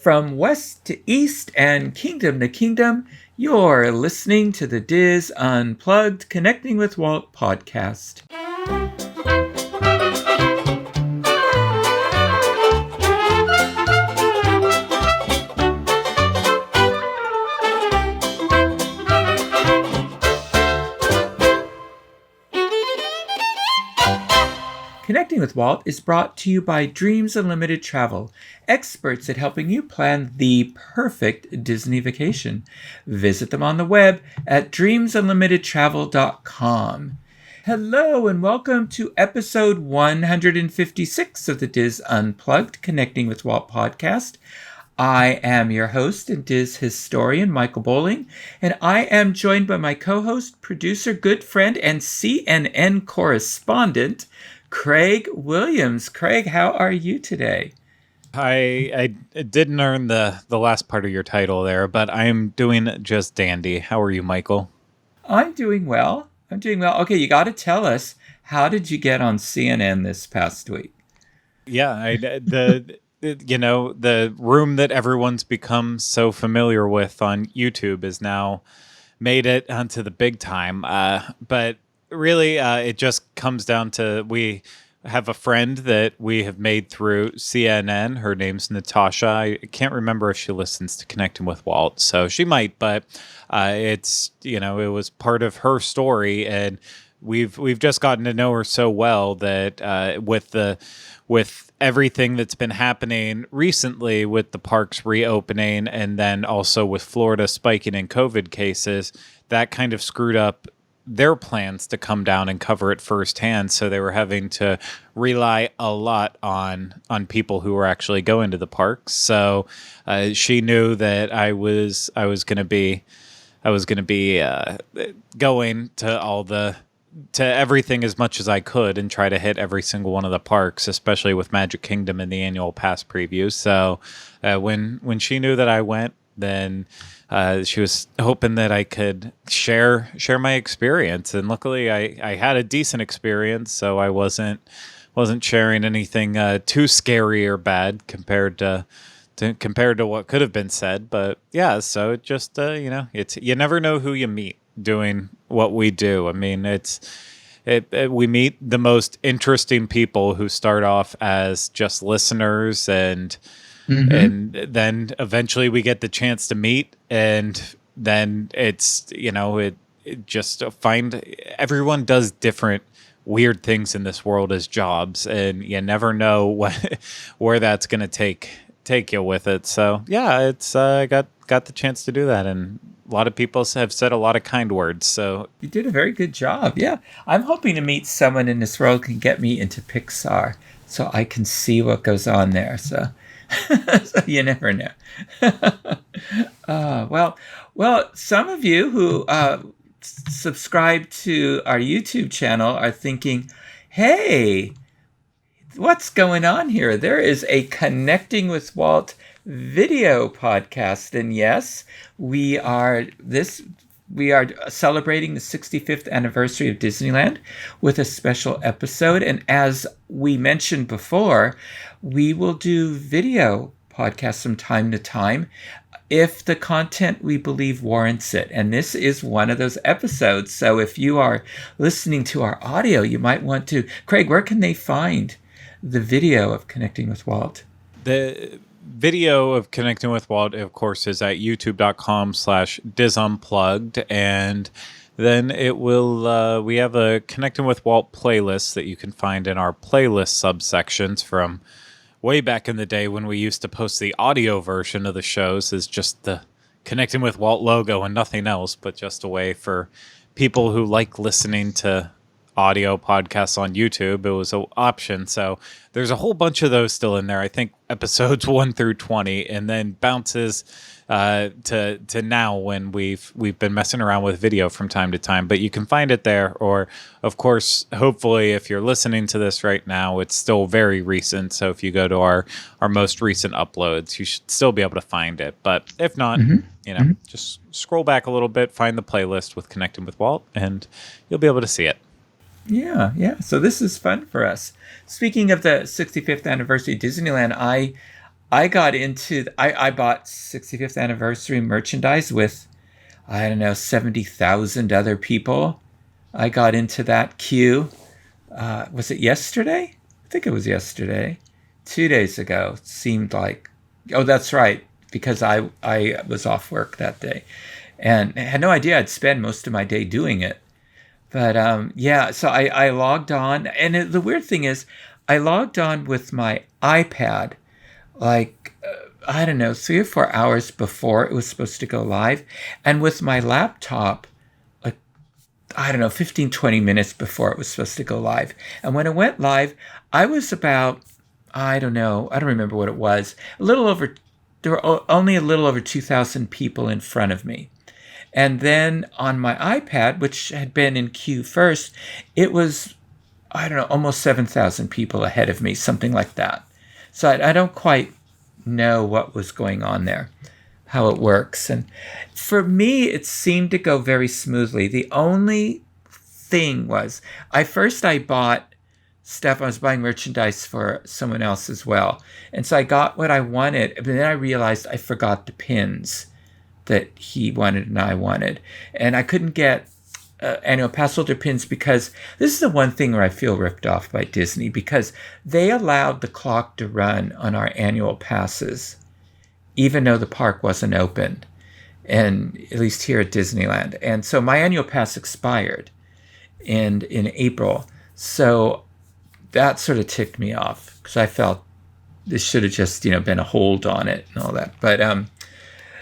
From west to east and kingdom to kingdom, you're listening to the Diz Unplugged Connecting with Walt podcast. Connecting with Walt is brought to you by Dreams Unlimited Travel, experts at helping you plan the perfect Disney vacation. Visit them on the web at dreamsunlimitedtravel.com. Hello and welcome to episode 156 of the Diz Unplugged Connecting with Walt podcast. I am your host and Diz historian, Michael Bowling, and I am joined by my co-host, producer, good friend, and CNN correspondent, Craig Williams. Craig, how are you today? I didn't earn the last part of your title there, but I'm doing just dandy. How are you, Michael? I'm doing well. Okay, you got to tell us, how did you get on CNN this past week? Yeah, the room that everyone's become so familiar with on YouTube is now made it onto the big time. But really, it just comes down to we have a friend that we have made through CNN. Her name's Natasha. I can't remember if she listens to Connecting with Walt, so she might, but it was part of her story, and we've just gotten to know her so well that with everything that's been happening recently with the parks reopening and then also with Florida spiking in COVID cases, that kind of screwed up their plans to come down and cover it firsthand. So they were having to rely a lot on people who were actually going to the parks. So she knew that I was going to be going to everything as much as I could and try to hit every single one of the parks, especially with Magic Kingdom and the annual pass previews. So when she knew that I went, then she was hoping that I could share my experience, and luckily I had a decent experience, so I wasn't sharing anything too scary or bad compared to what could have been said. But yeah, so it just it's you never know who you meet doing what we do. I mean, we meet the most interesting people who start off as just listeners, and then eventually we get the chance to meet, and then it's, it just find everyone does different weird things in this world as jobs, and you never know where that's going to take you with it. So yeah, it's got the chance to do that, and a lot of people have said a lot of kind words. So you did a very good job. Yeah, I'm hoping to meet someone in this world who can get me into Pixar, so I can see what goes on there. So you never know. Well, some of you who subscribe to our YouTube channel are thinking, hey, what's going on here? There is a Connecting with Walt video podcast. And yes, we are celebrating the 65th anniversary of Disneyland with a special episode. And as we mentioned before, we will do video podcasts from time to time if the content we believe warrants it. And this is one of those episodes. So if you are listening to our audio, you might want to. Craig, where can they find the video of Connecting with Walt? The video of Connecting with Walt, of course, is at youtube.com/disunplugged, and then it will we have a Connecting with Walt playlist that you can find in our playlist subsections from way back in the day when we used to post the audio version of the shows as just the Connecting with Walt logo and nothing else, but just a way for people who like listening to audio podcasts on YouTube. It was an option. So there's a whole bunch of those still in there. I think episodes 1 through 20, and then bounces to now when we've been messing around with video from time to time. But you can find it there, or of course, hopefully, if you're listening to this right now, it's still very recent. So if you go to our most recent uploads, you should still be able to find it. But if not, just scroll back a little bit, find the playlist with Connecting with Walt, and you'll be able to see it. Yeah. So this is fun for us. Speaking of the 65th anniversary of Disneyland, I bought 65th anniversary merchandise with, I don't know, 70,000 other people. I got into that queue. Was it yesterday? I think it was yesterday. 2 days ago. It seemed like, oh, that's right, because I was off work that day and had no idea I'd spend most of my day doing it. But yeah, so I logged on. And the weird thing is, I logged on with my iPad like I don't know, 3 or 4 hours before it was supposed to go live, and with my laptop, like I don't know, 15, 20 minutes before it was supposed to go live. And when it went live, I was about, I don't know, I don't remember what it was, a little over, there were only a little over 2,000 people in front of me. And then on my iPad, which had been in queue first, it was, I don't know, almost 7,000 people ahead of me, something like that. So I don't quite know what was going on there, how it works. And for me, it seemed to go very smoothly. The only thing was, I bought stuff. I was buying merchandise for someone else as well. And so I got what I wanted, but then I realized I forgot the pins that he wanted and I wanted. And I couldn't get annual pass holder pins because this is the one thing where I feel ripped off by Disney, because they allowed the clock to run on our annual passes, even though the park wasn't open, and at least here at Disneyland. And so my annual pass expired in April. So that sort of ticked me off because I felt this should have just, been a hold on it and all that. But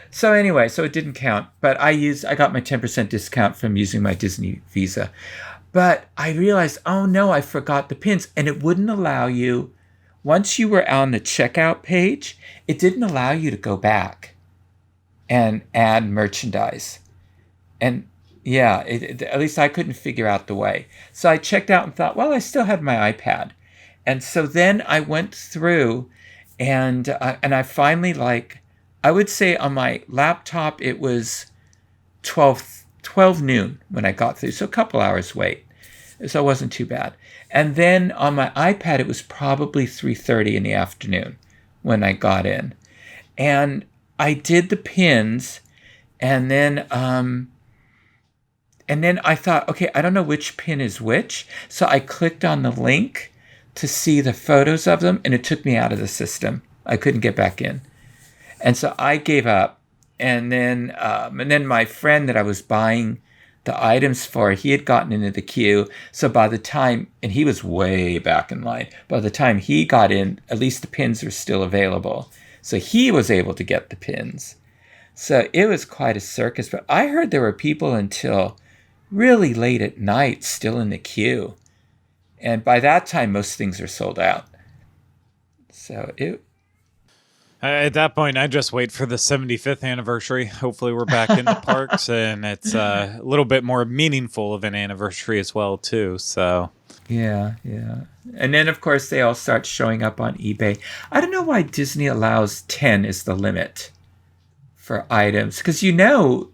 so anyway, so it didn't count, but I got my 10% discount from using my Disney Visa. But I realized, oh no, I forgot the pins, and it wouldn't allow you, once you were on the checkout page, it didn't allow you to go back and add merchandise. And yeah, at least I couldn't figure out the way. So I checked out and thought, well, I still have my iPad. And so then I went through and I finally, I would say on my laptop, it was 12 noon when I got through. So a couple hours wait. So it wasn't too bad. And then on my iPad, it was probably 3:30 in the afternoon when I got in. And I did the pins, and then I thought, okay, I don't know which pin is which. So I clicked on the link to see the photos of them, and it took me out of the system. I couldn't get back in. And so I gave up. And then my friend that I was buying the items for, he had gotten into the queue. So by the time, and he was way back in line, by the time he got in, at least the pins were still available. So he was able to get the pins. So it was quite a circus. But I heard there were people until really late at night still in the queue. And by that time, most things are sold out. So at that point, I just wait for the 75th anniversary. Hopefully we're back in the parks, and it's a little bit more meaningful of an anniversary as well, too. So yeah. And then, of course, they all start showing up on eBay. I don't know why Disney allows 10 as the limit for items, because who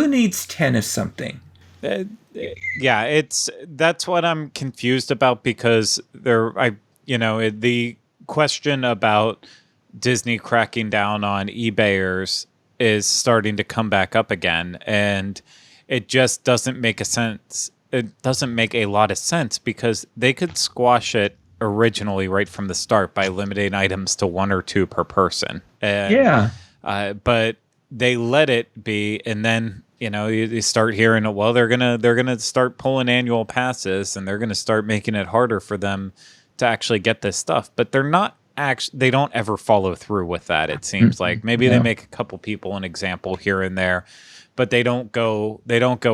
needs 10 of something? Yeah, that's what I'm confused about, because the question about Disney cracking down on eBayers is starting to come back up again, and it just doesn't make a sense. It doesn't make a lot of sense, because they could squash it originally right from the start by limiting items to 1 or 2 per person. And, yeah. But they let it be, and then you start hearing, well, they're gonna start pulling annual passes, and they're gonna start making it harder for them to actually get this stuff. But they're not. They don't ever follow through with that. It seems like maybe they make a couple people an example here and there, but they don't go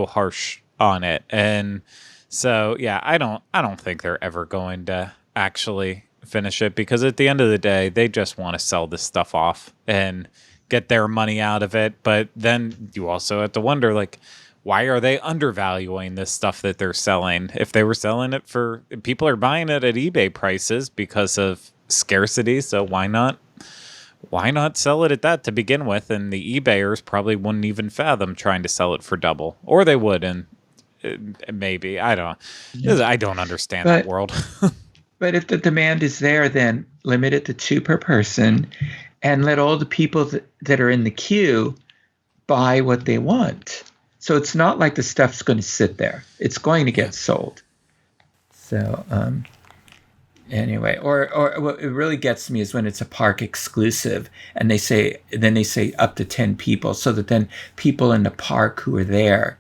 harsh on it. And so, yeah, I don't think they're ever going to actually finish it, because at the end of the day, they just want to sell this stuff off and get their money out of it. But then you also have to wonder, why are they undervaluing this stuff that they're selling? If they were selling it people are buying it at eBay prices because of scarcity, so why not sell it at that to begin with? And the eBayers probably wouldn't even fathom trying to sell it for double, or they would, and maybe I don't understand that world. but if the demand is there, then limit it to 2 per person and let all the people that are in the queue buy what they want. So it's not like the stuff's going to sit there. It's going to get sold. So anyway, or what it really gets me is when it's a park exclusive and they say up to 10 people, so that then people in the park who are there,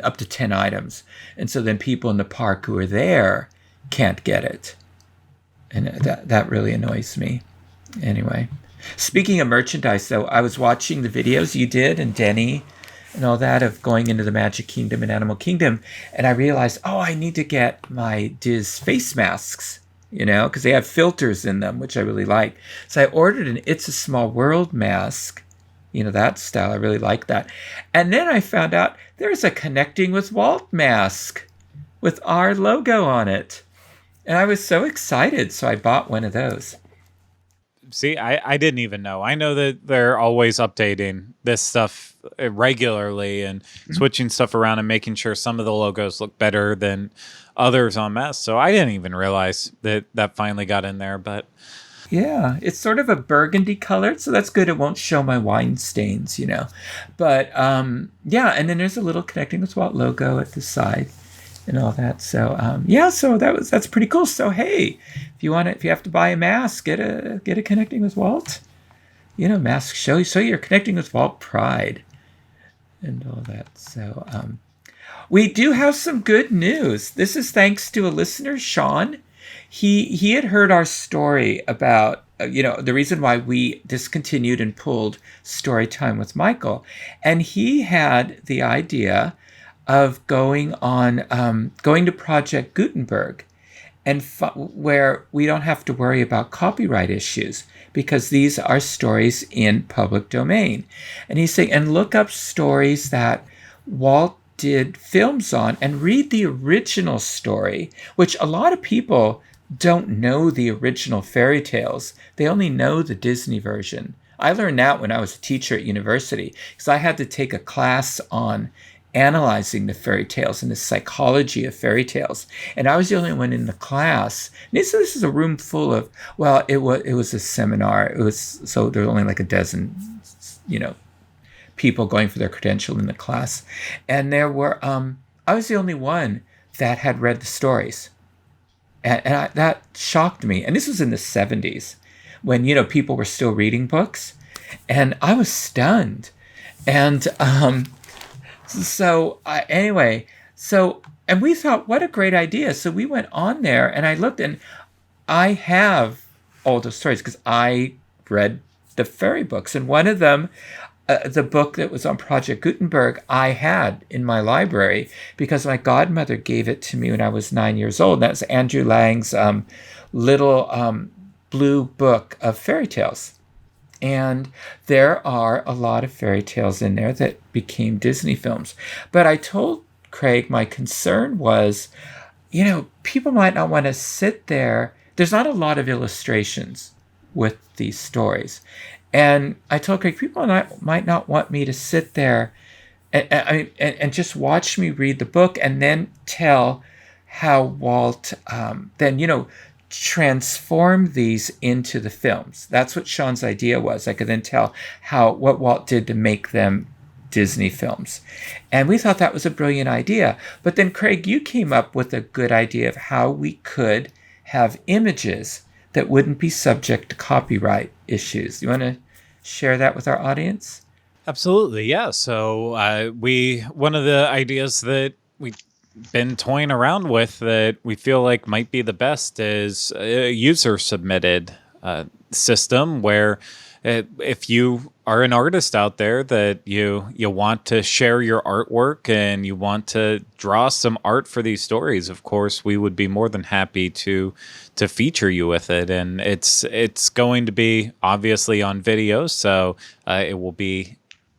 up to 10 items. And so then people in the park who are there can't get it. And that really annoys me. Anyway, speaking of merchandise, though, I was watching the videos you did and Denny and all that of going into the Magic Kingdom and Animal Kingdom, and I realized, I need to get my Diz face masks, because they have filters in them, which I really like. So I ordered an It's a Small World mask, that style. I really like that. And then I found out there's a Connecting with Walt mask with our logo on it. And I was so excited, so I bought one of those. See, I didn't even know. I know that they're always updating this stuff regularly and switching stuff around and making sure some of the logos look better than others on masks. So I didn't even realize that finally got in there. But yeah, it's sort of a burgundy color, so that's good. It won't show my wine stains, But yeah, and then there's a little Connecting with Walt logo at the side and all that. So so that's pretty cool. So hey, if you have to buy a mask, get a Connecting with Walt, mask show you're connecting with Walt pride and all that. So we do have some good news. This is thanks to a listener, Sean. He had heard our story about the reason why we discontinued and pulled Story Time with Michael, and he had the idea of going to Project Gutenberg, and where we don't have to worry about copyright issues because these are stories in public domain. And he's saying, and look up stories that Walt did films on and read the original story, which a lot of people don't know the original fairy tales. They only know the Disney version. I learned that when I was a teacher at university because I had to take a class on analyzing the fairy tales and the psychology of fairy tales. And I was the only one in the class. And this is a room full of, it was a seminar. So there were only like a dozen, people going for their credential in the class. And there were, I was the only one that had read the stories. And that shocked me. And this was in the 70s when, people were still reading books. And I was stunned. And, and we thought, what a great idea. So we went on there and I looked, and I have all the stories because I read the fairy books. And one of them, the book that was on Project Gutenberg, I had in my library because my godmother gave it to me when I was 9 years old. That's Andrew Lang's little blue book of fairy tales. And there are a lot of fairy tales in there that became Disney films. But I told Craig my concern was, people might not want to sit there. There's not a lot of illustrations with these stories. And I told Craig, people might not want me to sit there and just watch me read the book and then tell how Walt transform these into the films. That's what Sean's idea was. I could then tell what Walt did to make them Disney films. And we thought that was a brilliant idea. But then, Craig, you came up with a good idea of how we could have images that wouldn't be subject to copyright issues. You want to share that with our audience? Absolutely, yeah. So one of the ideas that we been toying around with that we feel like might be the best is a user submitted system where if you are an artist out there that you want to share your artwork and you want to draw some art for these stories, of course, we would be more than happy to feature you with it. And it's going to be obviously on video, so it will be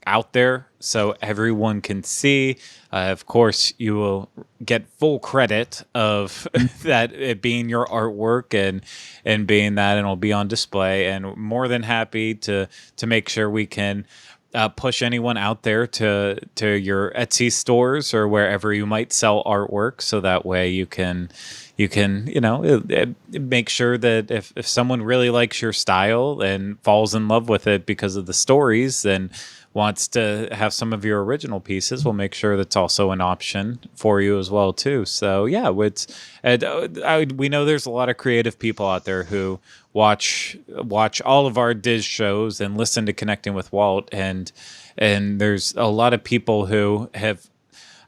out there so everyone can see. Of course, you will get full credit of that it being your artwork and being that, and it'll be on display. And more than happy to make sure we can push anyone out there to your Etsy stores or wherever you might sell artwork, so that way you can you can, make sure that if someone really likes your style and falls in love with it because of the stories and wants to have some of your original pieces, we'll make sure that's also an option for you as well too. So yeah, we know there's a lot of creative people out there who watch all of our Diz shows and listen to Connecting with Walt, and there's a lot of people who have,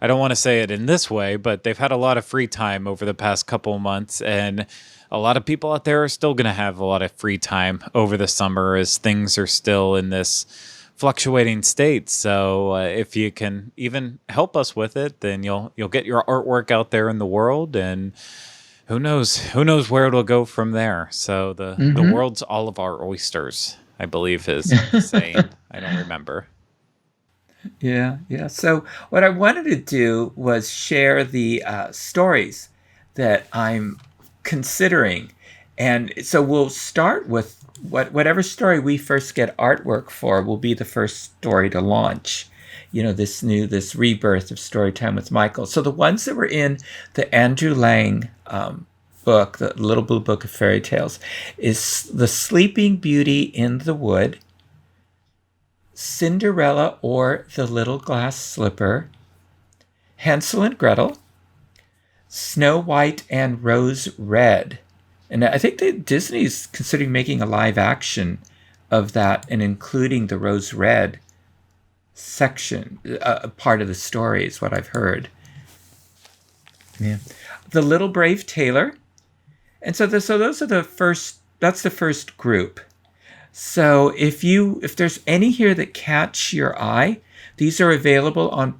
I don't want to say it in this way, but they've had a lot of free time over the past couple of months, and a lot of people out there are still going to have a lot of free time over the summer as things are still in this fluctuating state. So if you can even help us with it, then you'll get your artwork out there in the world, and who knows where it'll go from there. So the world's all of our oysters, I believe is the saying. I don't remember. Yeah. So what I wanted to do was share the stories that I'm considering. And so we'll start with whatever story we first get artwork for will be the first story to launch. This rebirth of Storytime with Michael. So the ones that were in the Andrew Lang book, the Little Blue Book of Fairy Tales, is The Sleeping Beauty in the Wood, Cinderella or the Little Glass Slipper, Hansel and Gretel, Snow White and Rose Red. And I think that Disney's considering making a live action of that and including the Rose Red section, part of the story is what I've heard. Yeah. The Little Brave Tailor. And so those are that's the first group. So if there's any here that catch your eye, these are available on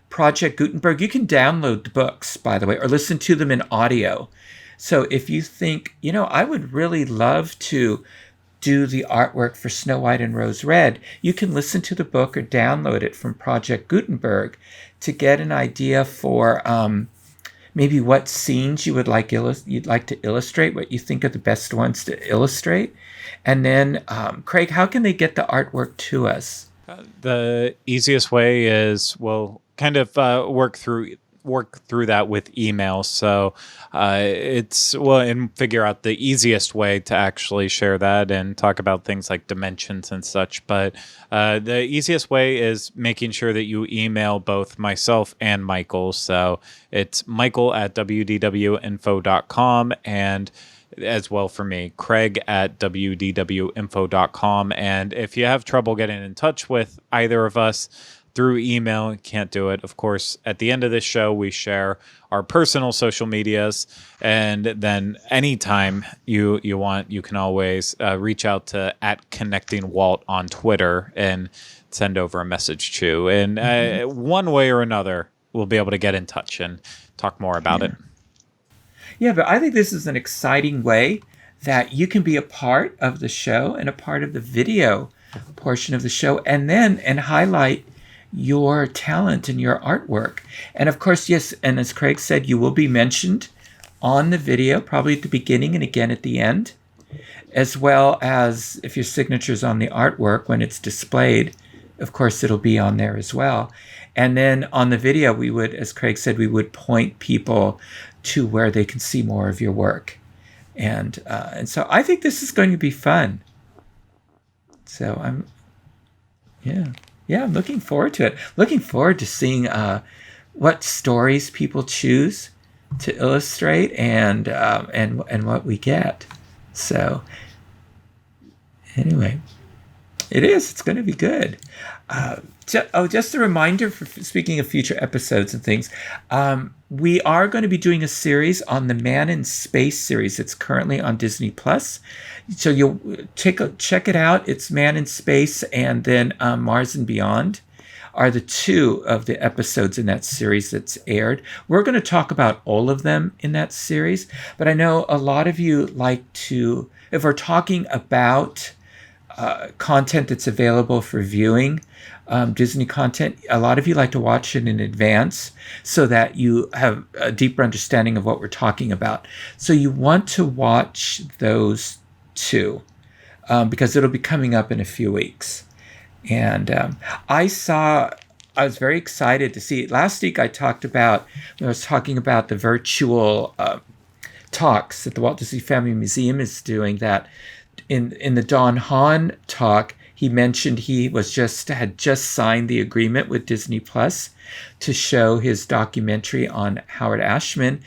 Project Gutenberg. You can download the books, by the way, or listen to them in audio. So if you think, I would really love to do the artwork for Snow White and Rose Red, you can listen to the book or download it from Project Gutenberg to get an idea for maybe what scenes you'd like to illustrate, what you think are the best ones to illustrate. And then, Craig, how can they get the artwork to us? The easiest way is, kind of work through that with email. So and figure out the easiest way to actually share that and talk about things like dimensions and such. But the easiest way is making sure that you email both myself and Michael. So it's michael@wdwinfo.com, and as well for me, craig@wdwinfo.com. And if you have trouble getting in touch with either of us through email, can't do it, of course, at the end of this show, we share our personal social medias. And then anytime you want, you can always reach out to @ConnectingWalt on Twitter and send over a message to. And one way or another, we'll be able to get in touch and talk more about it. Yeah, but I think this is an exciting way that you can be a part of the show and a part of the video portion of the show, and highlight your talent and your artwork. And of course, yes, and as Craig said, you will be mentioned on the video, probably at the beginning and again at the end, as well as if your signature's on the artwork when it's displayed, of course, it'll be on there as well. And then on the video, we would, as Craig said, we would point people to where they can see more of your work. And so I think this is going to be fun. So I'm looking forward to it. Looking forward to seeing what stories people choose to illustrate and what we get. So anyway, it's going to be good. Just a reminder, for speaking of future episodes and things, we are going to be doing a series on the Man in Space series. It's currently on Disney Plus, so you'll check it out. It's Man in Space, and then Mars and Beyond are the two of the episodes in that series that's aired. We're going to talk about all of them in that series, but I know a lot of you like to, if we're talking about content that's available for viewing, Disney content, a lot of you like to watch it in advance so that you have a deeper understanding of what we're talking about. So you want to watch those two because it'll be coming up in a few weeks. And I saw I was very excited to see it. Last week I was talking about the virtual talks that the Walt Disney Family Museum is doing. That in the Don Hahn talk, he mentioned he had just signed the agreement with Disney Plus to show his documentary on Howard Ashman.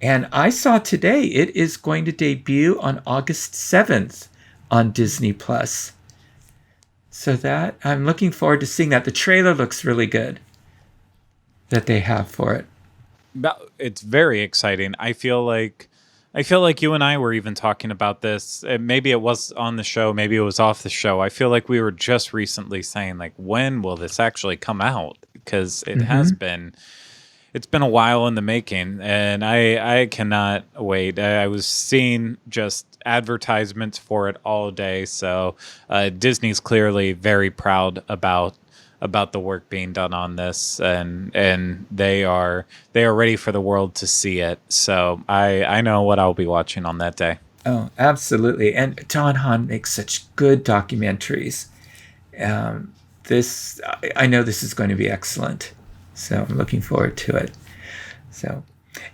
And I saw today it is going to debut on August 7th on Disney Plus. So that I'm looking forward to seeing that. The trailer looks really good that they have for it. It's very exciting. I feel like you and I were even talking about this. Maybe it was on the show, maybe it was off the show. I feel like we were just recently saying, like, when will this actually come out? Because it has been, it's been a while in the making, and I cannot wait. I was seeing just advertisements for it all day. So Disney's clearly very proud about the work being done on this, and they are ready for the world to see it. So I know what I'll be watching on that day. Oh, absolutely. And Don Hahn makes such good documentaries. I know this is going to be excellent. So I'm looking forward to it. So,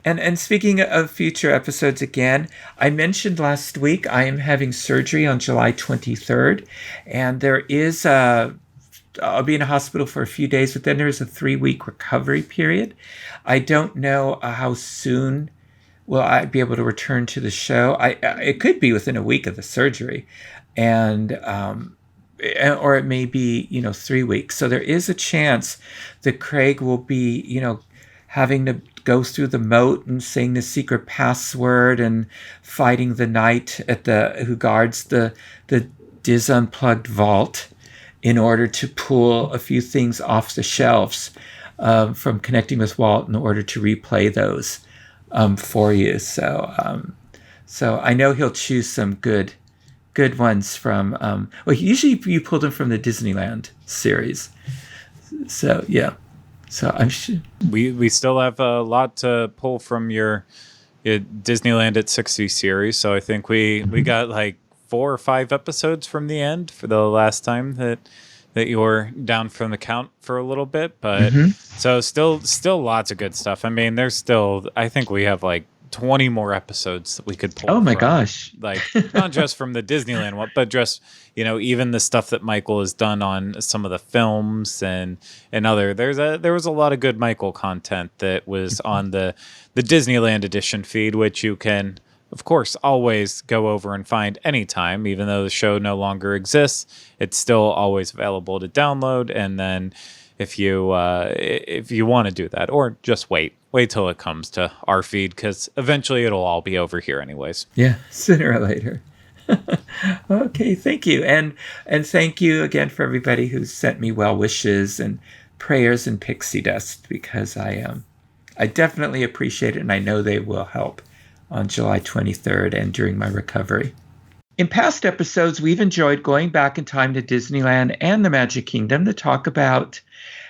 and speaking of future episodes again, I mentioned last week I am having surgery on July 23rd, and there is I'll be in a hospital for a few days, but then there's a 3-week recovery period. I don't know how soon will I be able to return to the show. It could be within a week of the surgery, and or it may be 3 weeks. So there is a chance that Craig will be having to go through the moat and saying the secret password and fighting the knight who guards the Diz Unplugged vault in order to pull a few things off the shelves from Connecting with Walt in order to replay those for you. So I know he'll choose some good ones from, usually you pulled them from the Disneyland series. So, yeah. So I'm sure we still have a lot to pull from your Disneyland at 60 series. So I think we got like 4 or 5 episodes from the end for the last time that you were down from the count for a little bit. But so still lots of good stuff. I mean, I think we have like 20 more episodes that we could pull. Oh my gosh. Like, not just from the Disneyland one, but just, even the stuff that Michael has done on some of the films and other. There was a lot of good Michael content that was on the Disneyland Edition feed, which you can, of course, always go over and find anytime. Even though the show no longer exists, it's still always available to download. And then if you want to do that, or just wait till it comes to our feed, because eventually it'll all be over here anyways. Yeah, sooner or later. Okay, thank you. And thank you again for everybody who's sent me well wishes and prayers and pixie dust, because I definitely appreciate it, and I know they will help on July 23rd and during my recovery. In past episodes, we've enjoyed going back in time to Disneyland and the Magic Kingdom to talk about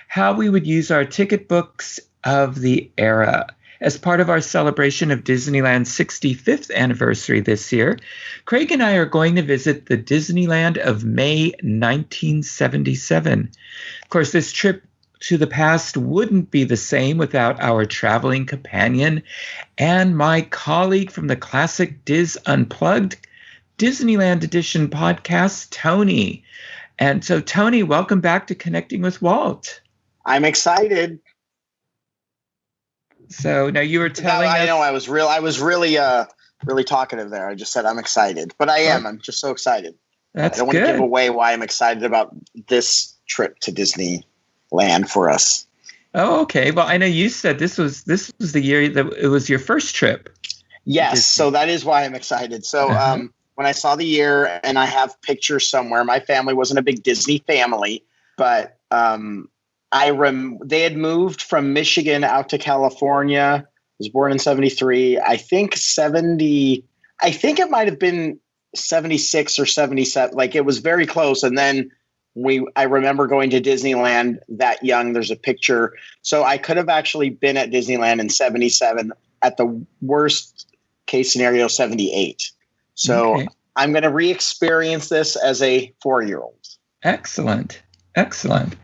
how we would use our ticket books of the era. As part of our celebration of Disneyland's 65th anniversary this year, Craig and I are going to visit the Disneyland of May 1977. Of course, this trip to the past wouldn't be the same without our traveling companion and my colleague from the classic Diz Unplugged Disneyland Edition podcast, Tony. And so, Tony, welcome back to Connecting with Walt. I'm excited. So now you were telling us. I know I was really talkative there. I just said I'm excited, but I am. I'm just so excited. That's I don't want to give away why I'm excited about this trip to Disneyland for us. Oh, okay. Well, I know you said this was the year that it was your first trip. Yes, so that is why I'm excited. So when I saw the year, and I have pictures somewhere, my family wasn't a big Disney family, but they had moved from Michigan out to California. I was born in 73. I think it might have been 76 or 77. Like, it was very close. And then I remember going to Disneyland that young. There's a picture. So I could have actually been at Disneyland in 77, at the worst case scenario, 78. So okay. I'm going to re-experience this as a 4-year-old. Excellent. Excellent.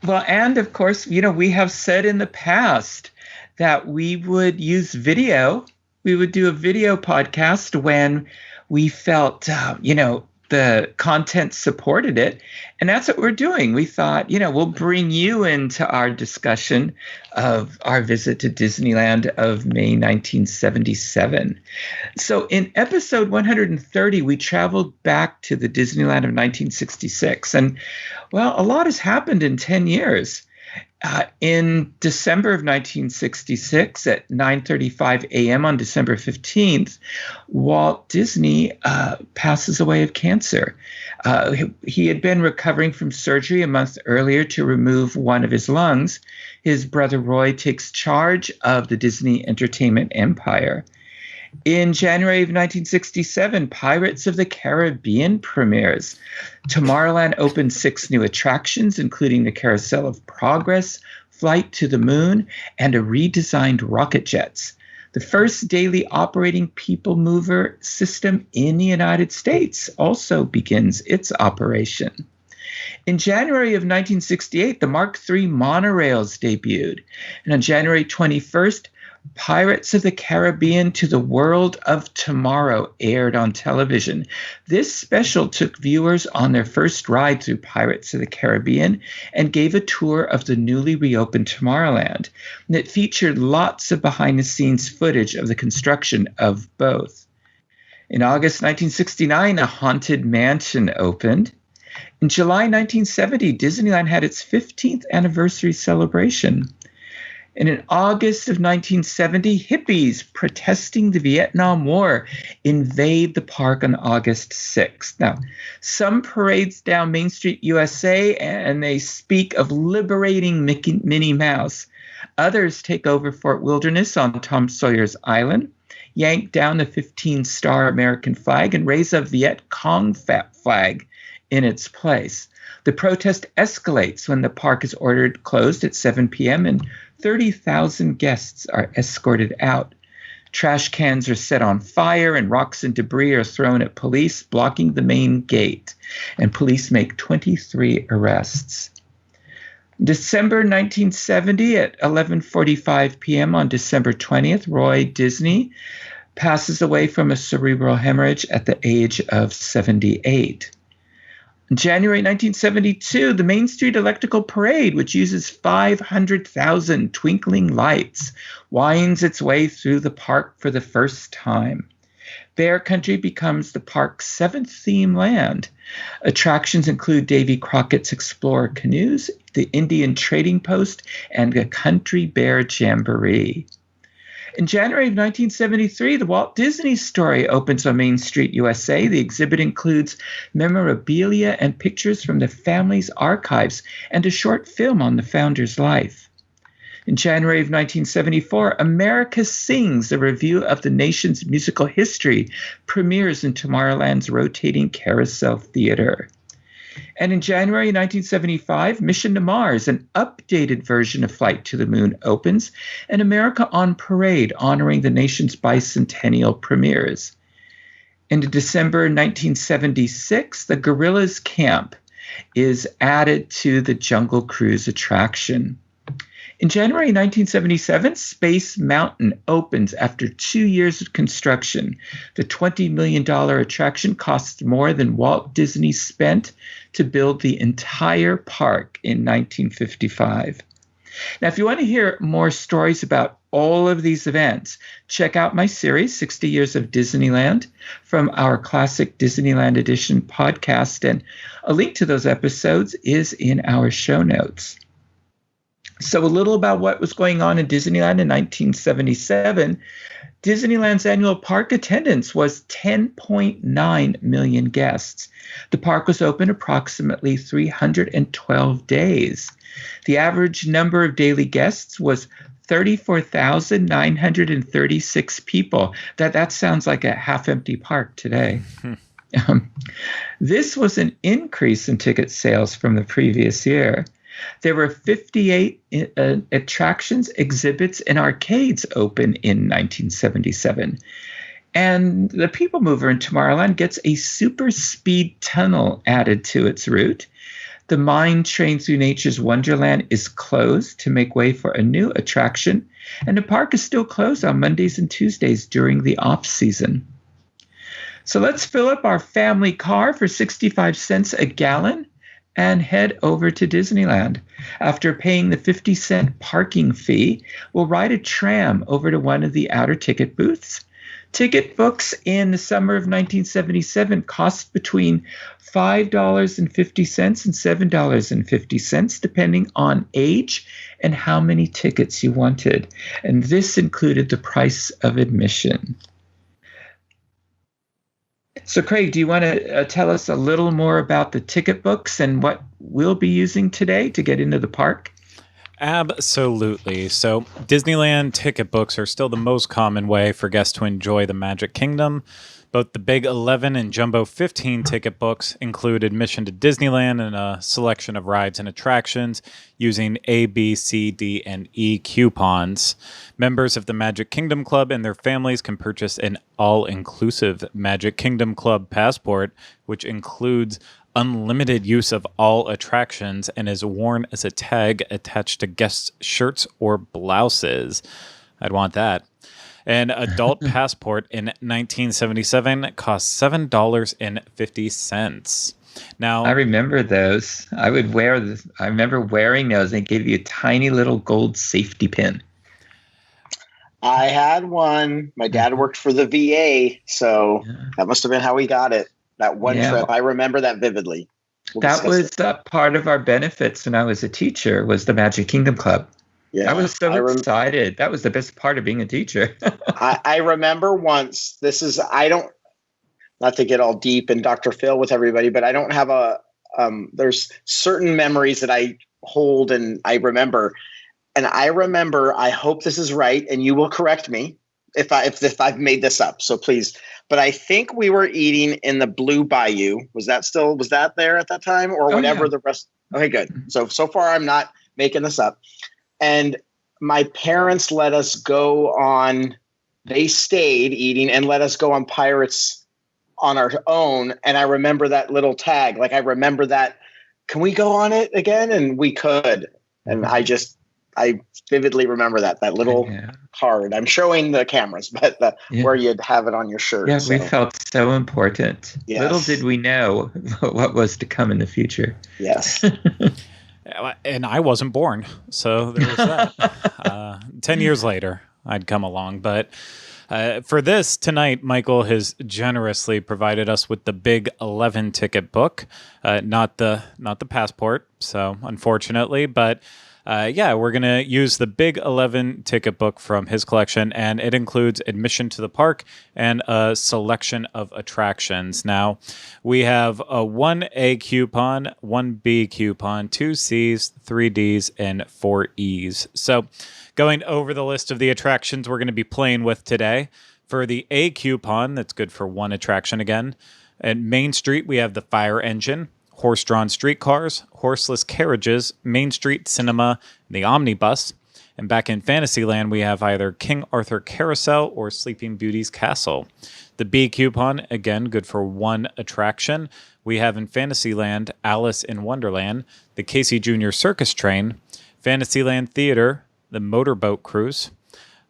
Well, and of course, we have said in the past that we would use video. We would do a video podcast when we felt, the content supported it. And that's what we're doing. We thought, we'll bring you into our discussion of our visit to Disneyland of May 1977. So in episode 130, we traveled back to the Disneyland of 1966. And, well, a lot has happened in 10 years. In December of 1966 at 9:35 a.m. on December 15th, Walt Disney passes away of cancer. He had been recovering from surgery a month earlier to remove one of his lungs. His brother Roy takes charge of the Disney Entertainment Empire. In January of 1967, Pirates of the Caribbean premieres. Tomorrowland opened 6 new attractions, including the Carousel of Progress, Flight to the Moon, and a redesigned rocket jets. The first daily operating people mover system in the United States also begins its operation. In January of 1968, the Mark III monorails debuted. And on January 21st, Pirates of the Caribbean to the World of Tomorrow aired on television. This special took viewers on their first ride through Pirates of the Caribbean and gave a tour of the newly reopened Tomorrowland. And it featured lots of behind-the-scenes footage of the construction of both. In August 1969, a Haunted Mansion opened. In July 1970, Disneyland had its 15th anniversary celebration. And in August of 1970, hippies protesting the Vietnam War invade the park on August 6th. Now, some parades down Main Street, USA, and they speak of liberating Minnie Mouse. Others take over Fort Wilderness on Tom Sawyer's Island, yank down the 15-star American flag, and raise a Viet Cong flag in its place. The protest escalates when the park is ordered closed at 7 p.m. and 30,000 guests are escorted out. Trash cans are set on fire and rocks and debris are thrown at police, blocking the main gate. And police make 23 arrests. December 1970 at 11:45 p.m. on December 20th, Roy Disney passes away from a cerebral hemorrhage at the age of 78. In January 1972, the Main Street Electrical Parade, which uses 500,000 twinkling lights, winds its way through the park for the first time. Bear Country becomes the park's 7th theme land. Attractions include Davy Crockett's Explorer Canoes, the Indian Trading Post, and a Country Bear Jamboree. In January of 1973, the Walt Disney Story opens on Main Street, USA. The exhibit includes memorabilia and pictures from the family's archives and a short film on the founder's life. In January of 1974, America Sings, a review of the nation's musical history, premieres in Tomorrowland's rotating Carousel Theater. And in January 1975, Mission to Mars, an updated version of Flight to the Moon, opens, and America on Parade, honoring the nation's bicentennial premieres. And in December 1976, the Gorillas Camp is added to the Jungle Cruise attraction. In January 1977, Space Mountain opens after 2 years of construction. The $20 million attraction costs more than Walt Disney spent to build the entire park in 1955. Now, if you want to hear more stories about all of these events, check out my series, 60 Years of Disneyland, from our classic Disneyland Edition podcast. And a link to those episodes is in our show notes. So a little about what was going on in Disneyland in 1977. Disneyland's annual park attendance was 10.9 million guests. The park was open approximately 312 days. The average number of daily guests was 34,936 people. That sounds like a half-empty park today. This was an increase in ticket sales from the previous year. There were 58 attractions, exhibits, and arcades open in 1977. And the People Mover in Tomorrowland gets a super speed tunnel added to its route. The Mine Train Through Nature's Wonderland is closed to make way for a new attraction, and the park is still closed on Mondays and Tuesdays during the off-season. So let's fill up our family car for 65 cents a gallon and head over to Disneyland. After paying the 50-cent parking fee, we'll ride a tram over to one of the outer ticket booths. Ticket books in the summer of 1977 cost between $5.50 and $7.50, depending on age and how many tickets you wanted. And this included the price of admission. So, Craig, do you want to tell us a little more about the ticket books and what we'll be using today to get into the park? Absolutely. So, Disneyland ticket books are still the most common way for guests to enjoy the Magic Kingdom. Both the Big 11 and Jumbo 15 ticket books include admission to Disneyland and a selection of rides and attractions using A, B, C, D, and E coupons. Members of the Magic Kingdom Club and their families can purchase an all-inclusive Magic Kingdom Club passport, which includes unlimited use of all attractions and is worn as a tag attached to guests' shirts or blouses. I'd want that. An adult passport in 1977 cost $7.50. Now, I remember those. I remember wearing those. They gave you a tiny little gold safety pin. I had one. My dad worked for the VA, so that must have been how we got it. That one trip. I remember that vividly. That was part of our benefits when I was a teacher, was the Magic Kingdom Club. Yeah, I was so excited. That was the best part of being a teacher. I remember once, not to get all deep and Dr. Phil with everybody, but I don't have there's certain memories that I hold and I remember. And I remember, I hope this is right, and you will correct me if I've made this up. So please. But I think we were eating in the Blue Bayou. Was that there at that time or whatever the rest? Okay, good. So far I'm not making this up. And my parents let us go on, they stayed eating and let us go on Pirates on our own. And I remember that little tag. Like, I remember that, can we go on it again? And we could. And I vividly remember that little card. I'm showing the cameras, but where you'd have it on your shirt. Yeah, we felt so important. Yes. Little did we know what was to come in the future. Yes. And I wasn't born, so there was that. 10 years later, I'd come along. But for this, tonight, Michael has generously provided us with the Big 11 ticket book, not the passport, so unfortunately. But we're going to use the Big 11 ticket book from his collection, and it includes admission to the park and a selection of attractions. Now, we have a 1A coupon, 1B coupon, 2 Cs, 3 Ds, and 4 Es. So going over the list of the attractions we're going to be playing with today. For the A coupon, that's good for one attraction again. At Main Street, we have the Fire Engine, horse-drawn streetcars, horseless carriages, Main Street Cinema, and the Omnibus. And back in Fantasyland, we have either King Arthur Carousel or Sleeping Beauty's Castle. The B coupon, again, good for one attraction. We have in Fantasyland, Alice in Wonderland, the Casey Jr. Circus Train, Fantasyland Theater, the Motorboat Cruise,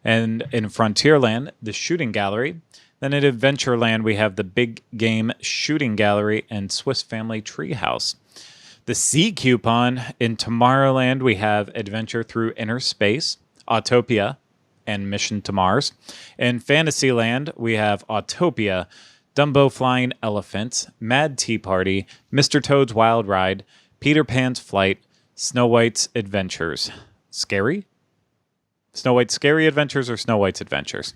and in Frontierland, the Shooting Gallery. Then at Adventureland, we have the Big Game Shooting Gallery and Swiss Family Treehouse. The C coupon, in Tomorrowland, we have Adventure Through Inner Space, Autopia, and Mission to Mars. In Fantasyland, we have Autopia, Dumbo Flying Elephants, Mad Tea Party, Mr. Toad's Wild Ride, Peter Pan's Flight, Snow White's Adventures. Scary? Snow White's Scary Adventures or Snow White's Adventures?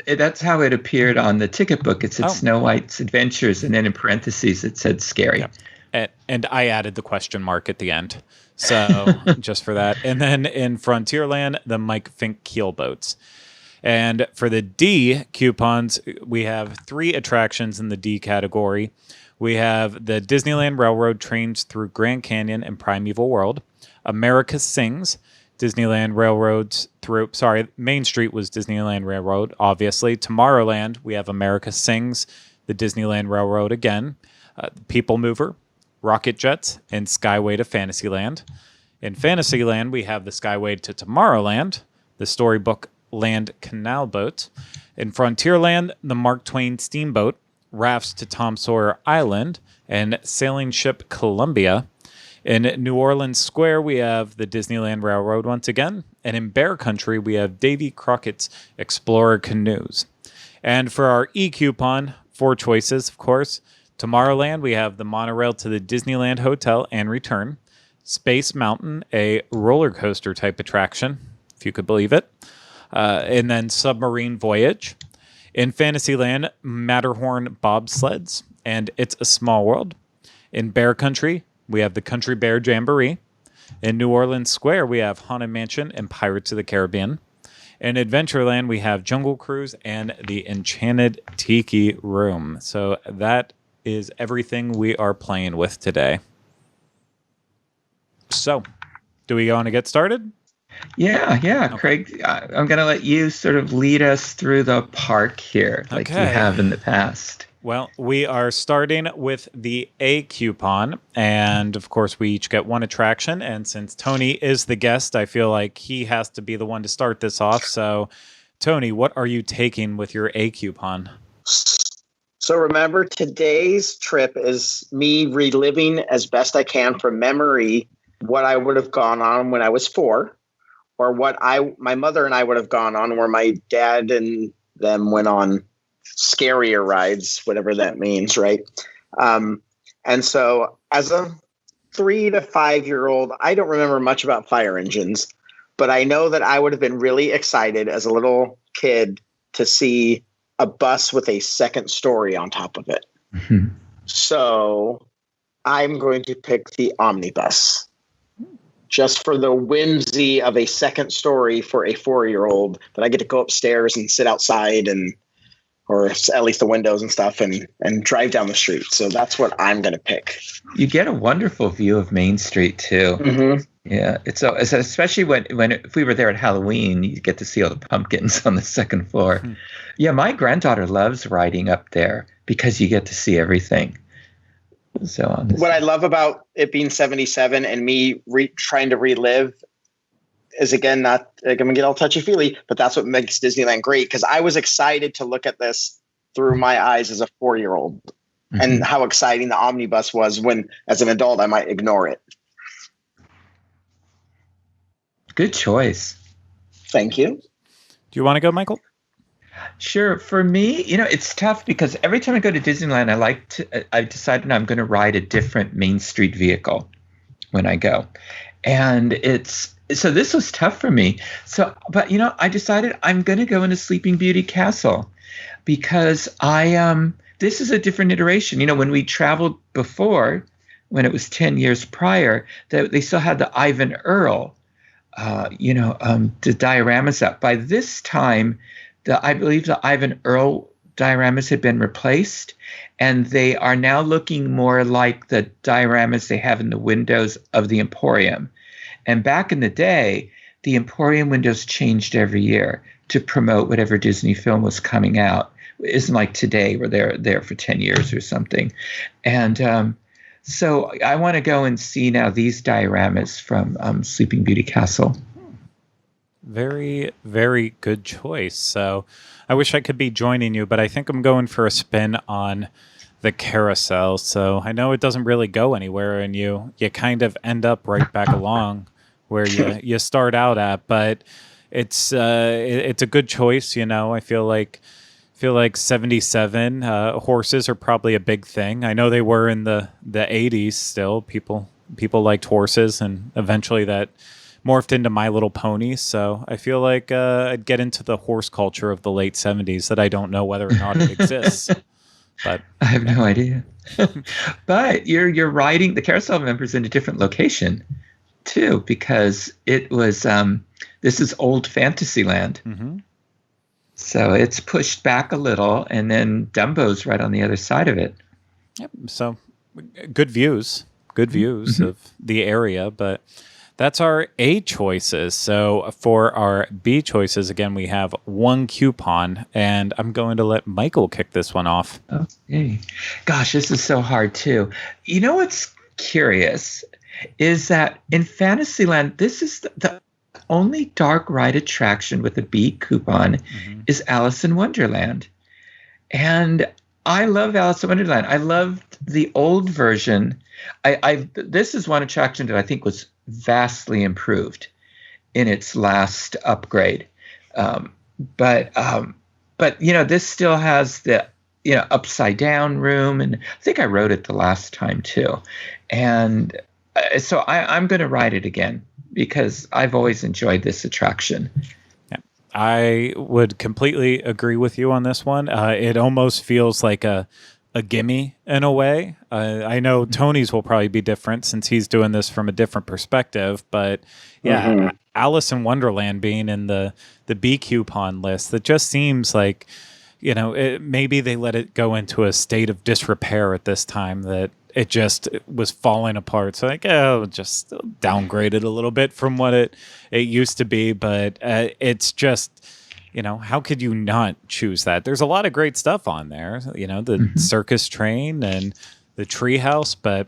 That's how it appeared on the ticket book. It said Snow White's Adventures, and then in parentheses it said Scary. Yeah. And I added the question mark at the end. So just for that. And then in Frontierland, the Mike Fink Keelboats. And for the D coupons, we have 3 attractions in the D category. We have the Disneyland Railroad trains through Grand Canyon and Primeval World, America Sings, Disneyland Railroads through, Main Street was Disneyland Railroad, obviously. Tomorrowland, we have America Sings, the Disneyland Railroad again, People Mover, Rocket Jets, and Skyway to Fantasyland. In Fantasyland, we have the Skyway to Tomorrowland, the Storybook Land Canal Boat. In Frontierland, the Mark Twain Steamboat, rafts to Tom Sawyer Island, and sailing ship Columbia. In New Orleans Square, we have the Disneyland Railroad once again. And in Bear Country, we have Davy Crockett's Explorer Canoes. And for our e-coupon, 4 choices, of course. Tomorrowland, we have the monorail to the Disneyland Hotel and return. Space Mountain, a roller coaster type attraction, if you could believe it. And then Submarine Voyage. In Fantasyland, Matterhorn bobsleds, and It's a Small World. In Bear Country, we have the Country Bear Jamboree. In New Orleans Square, we have Haunted Mansion and Pirates of the Caribbean. In Adventureland, we have Jungle Cruise and the Enchanted Tiki Room. So that is everything we are playing with today. So, do we want to get started? Yeah. Okay. Craig, I'm going to let you sort of lead us through the park here, like you have in the past. Well, we are starting with the A coupon, and of course we each get 1 attraction, and since Tony is the guest, I feel like he has to be the one to start this off. So, Tony, what are you taking with your A coupon? So remember, today's trip is me reliving as best I can from memory what I would have gone on when I was 4, or what my mother and I would have gone on, where my dad and them went on scarier rides, whatever that means, right? And so as a 3 to 5-year-old, I don't remember much about fire engines, but I know that I would have been really excited as a little kid to see a bus with a second story on top of it. Mm-hmm. So I'm going to pick the omnibus, just for the whimsy of a second story for a 4-year-old, that I get to go upstairs and sit outside or at least the windows and stuff, and drive down the street. So that's what I'm going to pick. You get a wonderful view of Main Street too. Mm-hmm. Yeah, it's especially if we were there at Halloween, you get to see all the pumpkins on the second floor. Mm-hmm. Yeah, my granddaughter loves riding up there because you get to see everything. So what I love about it being 77 and me trying to relive is, again, not I'm gonna get all touchy-feely, but that's what makes Disneyland great, because I was excited to look at this through my eyes as a 4-year-old, mm-hmm. and how exciting the omnibus was when, as an adult, I might ignore it. Good choice. Thank you. Do you want to go, Michael? Sure. For me, it's tough because every time I go to Disneyland, I've decided I'm going to ride a different Main Street vehicle when I go. And so this was tough for me. But I decided I'm going to go into Sleeping Beauty Castle because this is a different iteration. When we traveled before, when it was 10 years prior, they still had the Ivan Earl, the dioramas up. By this time, I believe the Ivan Earl dioramas had been replaced, and they are now looking more like the dioramas they have in the windows of the Emporium. And back in the day, the Emporium windows changed every year to promote whatever Disney film was coming out. It isn't like today where they're there for 10 years or something. And so I want to go and see now these dioramas from Sleeping Beauty Castle. Very, very good choice. So I wish I could be joining you, but I think I'm going for a spin on the carousel. So I know it doesn't really go anywhere, and you kind of end up right back along where you start out at. But it's a good choice. I feel like 77 horses are probably a big thing. I know they were in the 80s. Still, people liked horses, and eventually that morphed into My Little Pony. So I feel like I'd get into the horse culture of the late 70s that I don't know whether or not it exists. But I have no idea. But you're riding the carousel members in a different location too, because it was this is old Fantasyland. Mm-hmm. So it's pushed back a little, and then Dumbo's right on the other side of it. Yep. So good views mm-hmm. of the area, but that's our A choices. So for our B choices, again, we have 1 coupon, and I'm going to let Michael kick this one off. Okay. Gosh, this is so hard too. What's curious is that in Fantasyland, this is the only dark ride attraction with a B coupon is Alice in Wonderland. And I love Alice in Wonderland. I loved the old version. This is one attraction that I think was vastly improved in its last upgrade. But this still has the upside down room, and I think I rode it the last time too. And so I'm going to ride it again because I've always enjoyed this attraction. Yeah, I would completely agree with you on this one. It almost feels like a gimme in a way. I know Tony's will probably be different since he's doing this from a different perspective, but yeah, Alice in Wonderland being in the B coupon list, that just seems like, maybe they let it go into a state of disrepair at this time, that it just was falling apart. So just downgrade it a little bit from what it used to be. But it's just, how could you not choose that? There's a lot of great stuff on there, the circus train and the treehouse, but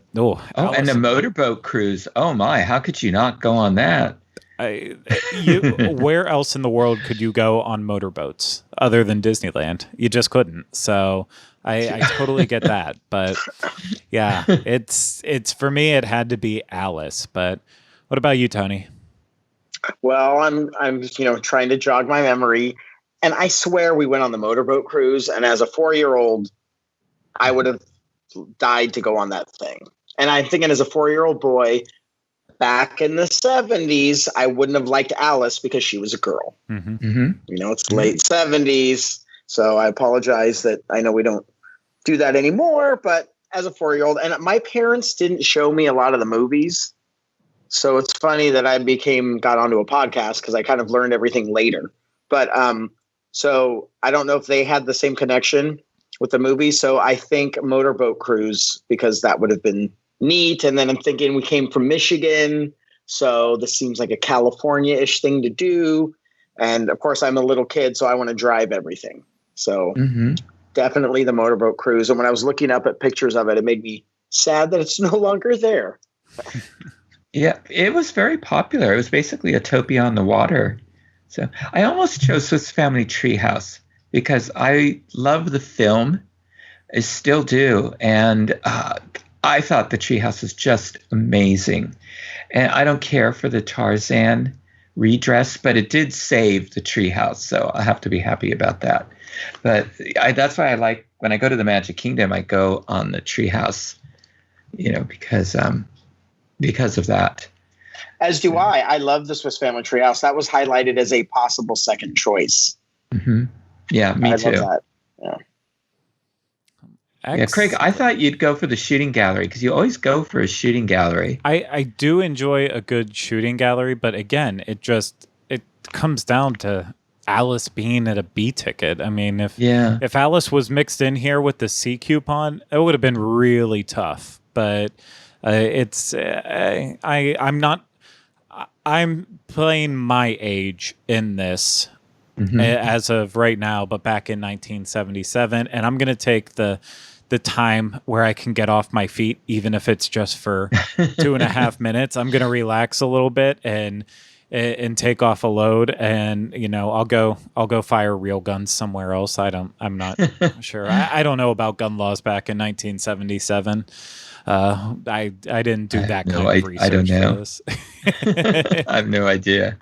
and the motorboat cruise. Oh my, how could you not go on that? Where else in the world could you go on motorboats other than Disneyland? You just couldn't. So I totally get that. But yeah, it's for me, it had to be Alice. But what about you, Tony? Well, I'm trying to jog my memory, and I swear we went on the motorboat cruise, and as a 4-year-old, I would have died to go on that thing. And I'm thinking, as a 4-year-old boy, back in the 70s, I wouldn't have liked Alice because she was a girl. It's late 70s, so I apologize that I know we don't do that anymore, but as a 4-year-old, and my parents didn't show me a lot of the movies, so it's funny that I got onto a podcast because I kind of learned everything later. But so I don't know if they had the same connection with the movie, so I think motorboat cruise, because that would have been neat. And then I'm thinking we came from Michigan, so this seems like a California-ish thing to do. And of course, I'm a little kid, so I want to drive everything. So definitely the motorboat cruise. And when I was looking up at pictures of it, it made me sad that it's no longer there. Yeah, it was very popular. It was basically a Topia on the water. So I almost chose Swiss Family Treehouse because I love the film. I still do. And I thought the treehouse was just amazing. And I don't care for the Tarzan redress, but it did save the treehouse. So I have to be happy about that. But that's why I like, when I go to the Magic Kingdom, I go on the treehouse, because of that. As do I. I love the Swiss Family Treehouse. That was highlighted as a possible second choice. Yeah, me too. Love that. Yeah. Yeah, Craig, I thought you'd go for the shooting gallery because you always go for a shooting gallery. I do enjoy a good shooting gallery, but again, it comes down to Alice being at a B ticket. I mean, if Alice was mixed in here with the C coupon, it would have been really tough. But I'm playing my age in this as of right now, but back in 1977, and I'm going to take the time where I can get off my feet, even if it's just for 2.5 minutes. I'm going to relax a little bit and take off a load, and I'll go fire real guns somewhere else. I'm not sure. I don't know about gun laws back in 1977. I didn't do that kind of research. I don't know. For this. I have no idea.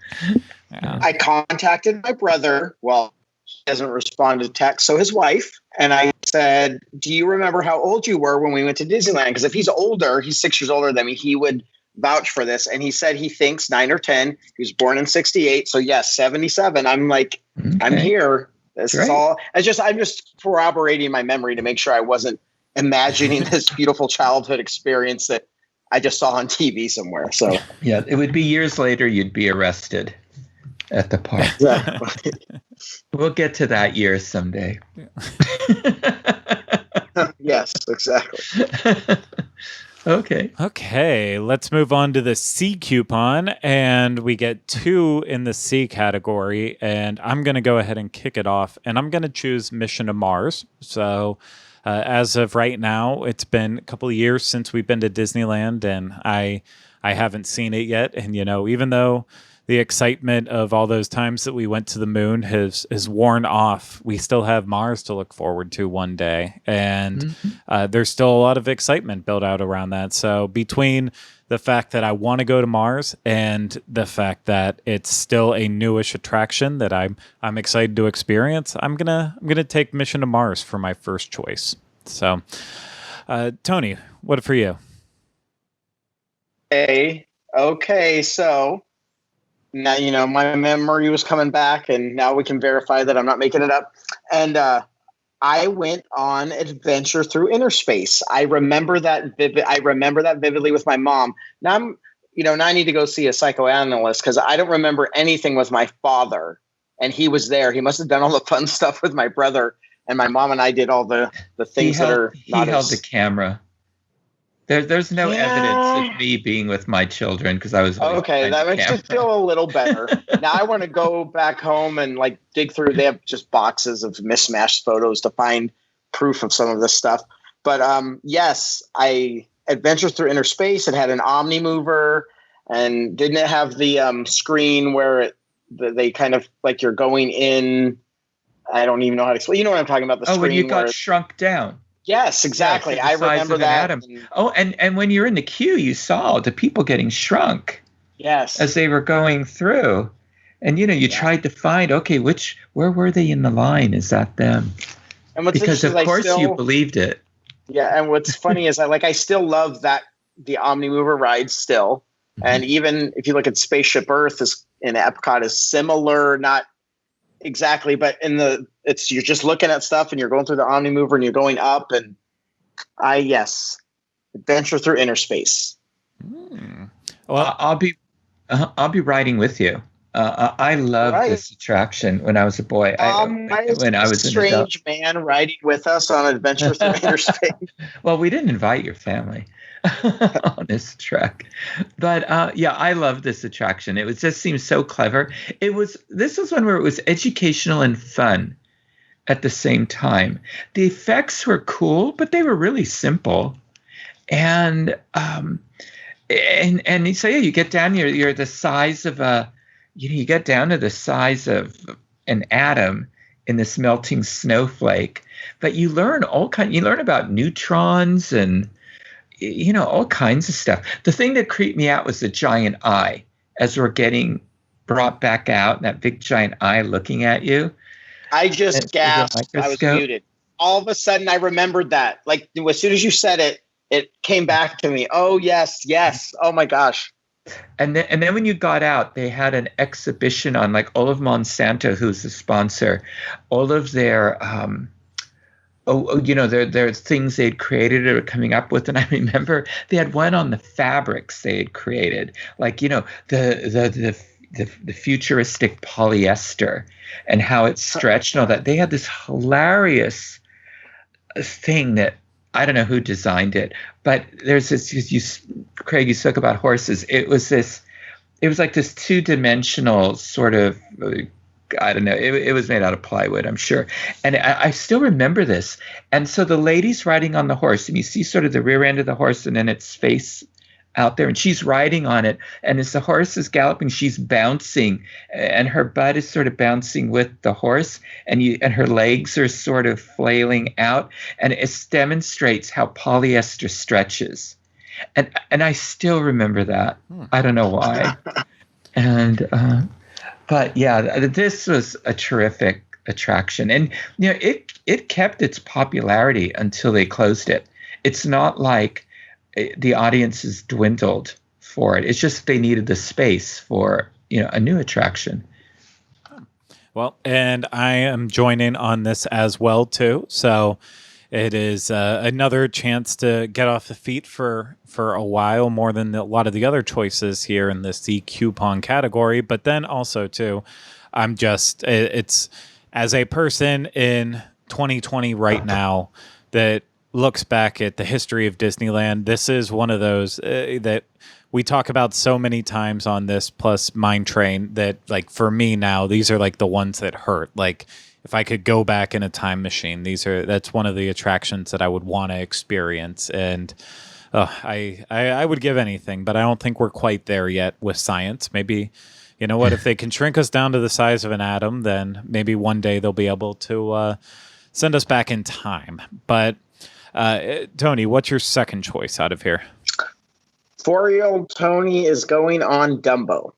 Yeah. I contacted my brother. Well, he hasn't responded to text. So his wife, and I said, do you remember how old you were when we went to Disneyland? Because if he's older, he's 6 years older than me, he would vouch for this. And he said he thinks 9 or 10. He was born in 68. So yes, 77. I'm like, okay. I'm here. This is all. I'm just corroborating my memory to make sure I wasn't imagining this beautiful childhood experience that I just saw on TV somewhere. So yeah, it would be years later you'd be arrested at the park. Exactly. We'll get to that year someday. Yes, exactly. Okay, let's move on to the C coupon, and we get 2 in the C category, and I'm going to go ahead and kick it off, and I'm going to choose Mission to Mars. So as of right now, it's been a couple of years since we've been to Disneyland, and I haven't seen it yet. And even though the excitement of all those times that we went to the moon has worn off, we still have Mars to look forward to one day, and there's still a lot of excitement built out around that. So between the fact that I want to go to Mars and the fact that it's still a newish attraction that I'm excited to experience, I'm gonna take Mission to Mars for my first choice. So, Tony, what for you? Okay, so now, my memory was coming back, and now we can verify that I'm not making it up. And I went on Adventure Through Inner Space. I remember that vividly with my mom. Now I need to go see a psychoanalyst because I don't remember anything with my father, and he was there. He must have done all the fun stuff with my brother, and my mom and I did all the things He held the camera. There's no evidence of me being with my children because I was okay. That makes me feel a little better. Now I want to go back home and dig through. They have just boxes of mismatched photos to find proof of some of this stuff. But yes, I adventured through inner space. It had an Omni mover, and didn't it have the screen where they kind of you're going in? I don't even know how to explain. You know what I'm talking about? The screen when you got shrunk down. Yes, exactly. I remember that. And when you're in the queue, you saw the people getting shrunk. Yes. As they were going through. And, you tried to find, where were they in the line? Is that them? And what's because, of course, you believed it. Yeah, and what's funny is I still love the Omni Mover ride still. Mm-hmm. And even if you look at Spaceship Earth in Epcot is similar, not exactly, but you're just looking at stuff and you're going through the Omni Mover and you're going up, and adventure through inner space. Well, I'll be riding with you. I loved this attraction when I was a boy. When I was a strange man riding with us on adventure through inner space. Well, we didn't invite your family on this trek, but I love this attraction. It just seems so clever. This was one where it was educational and fun at the same time. The effects were cool, but they were really simple, and so you get down, you're the size of you get down to the size of an atom in this melting snowflake, but you learn about neutrons and all kinds of stuff. The thing that creeped me out was the giant eye as we're getting brought back out, and that big giant eye looking at you. I just gasped. I was muted. All of a sudden, I remembered that. As soon as you said it, it came back to me. Oh, yes. Oh, my gosh. And then when you got out, they had an exhibition on all of Monsanto, who's the sponsor, all of their there's things they'd created or coming up with. And I remember they had one on the fabrics they had created, the futuristic polyester and how it stretched and all that. They had this hilarious thing that I don't know who designed it, but there's this, Craig, you spoke about horses. It was like this two-dimensional sort of, I don't know. It was made out of plywood, I'm sure. And I still remember this. And so the lady's riding on the horse, and you see sort of the rear end of the horse and then its face out there, and she's riding on it. And as the horse is galloping, she's bouncing, and her butt is sort of bouncing with the horse, and her legs are sort of flailing out. And it demonstrates how polyester stretches. And I still remember that. I don't know why. And but this was a terrific attraction, and it kept its popularity until they closed it. It's not like the audiences dwindled for it. It's just they needed the space for a new attraction. Well, and I am joining on this as well too. So it is another chance to get off the feet for a while, more than a lot of the other choices here in the C coupon category. But then also too, it's as a person in 2020 right now that looks back at the history of Disneyland, this is one of those that we talk about so many times on this, plus Mine Train, that for me now, these are the ones that hurt. if I could go back in a time machine, that's one of the attractions that I would want to experience. And I would give anything, but I don't think we're quite there yet with science. Maybe, you know what, if they can shrink us down to the size of an atom, then maybe one day they'll be able to send us back in time. But Tony, what's your second choice out of here? 4-year-old Tony is going on Dumbo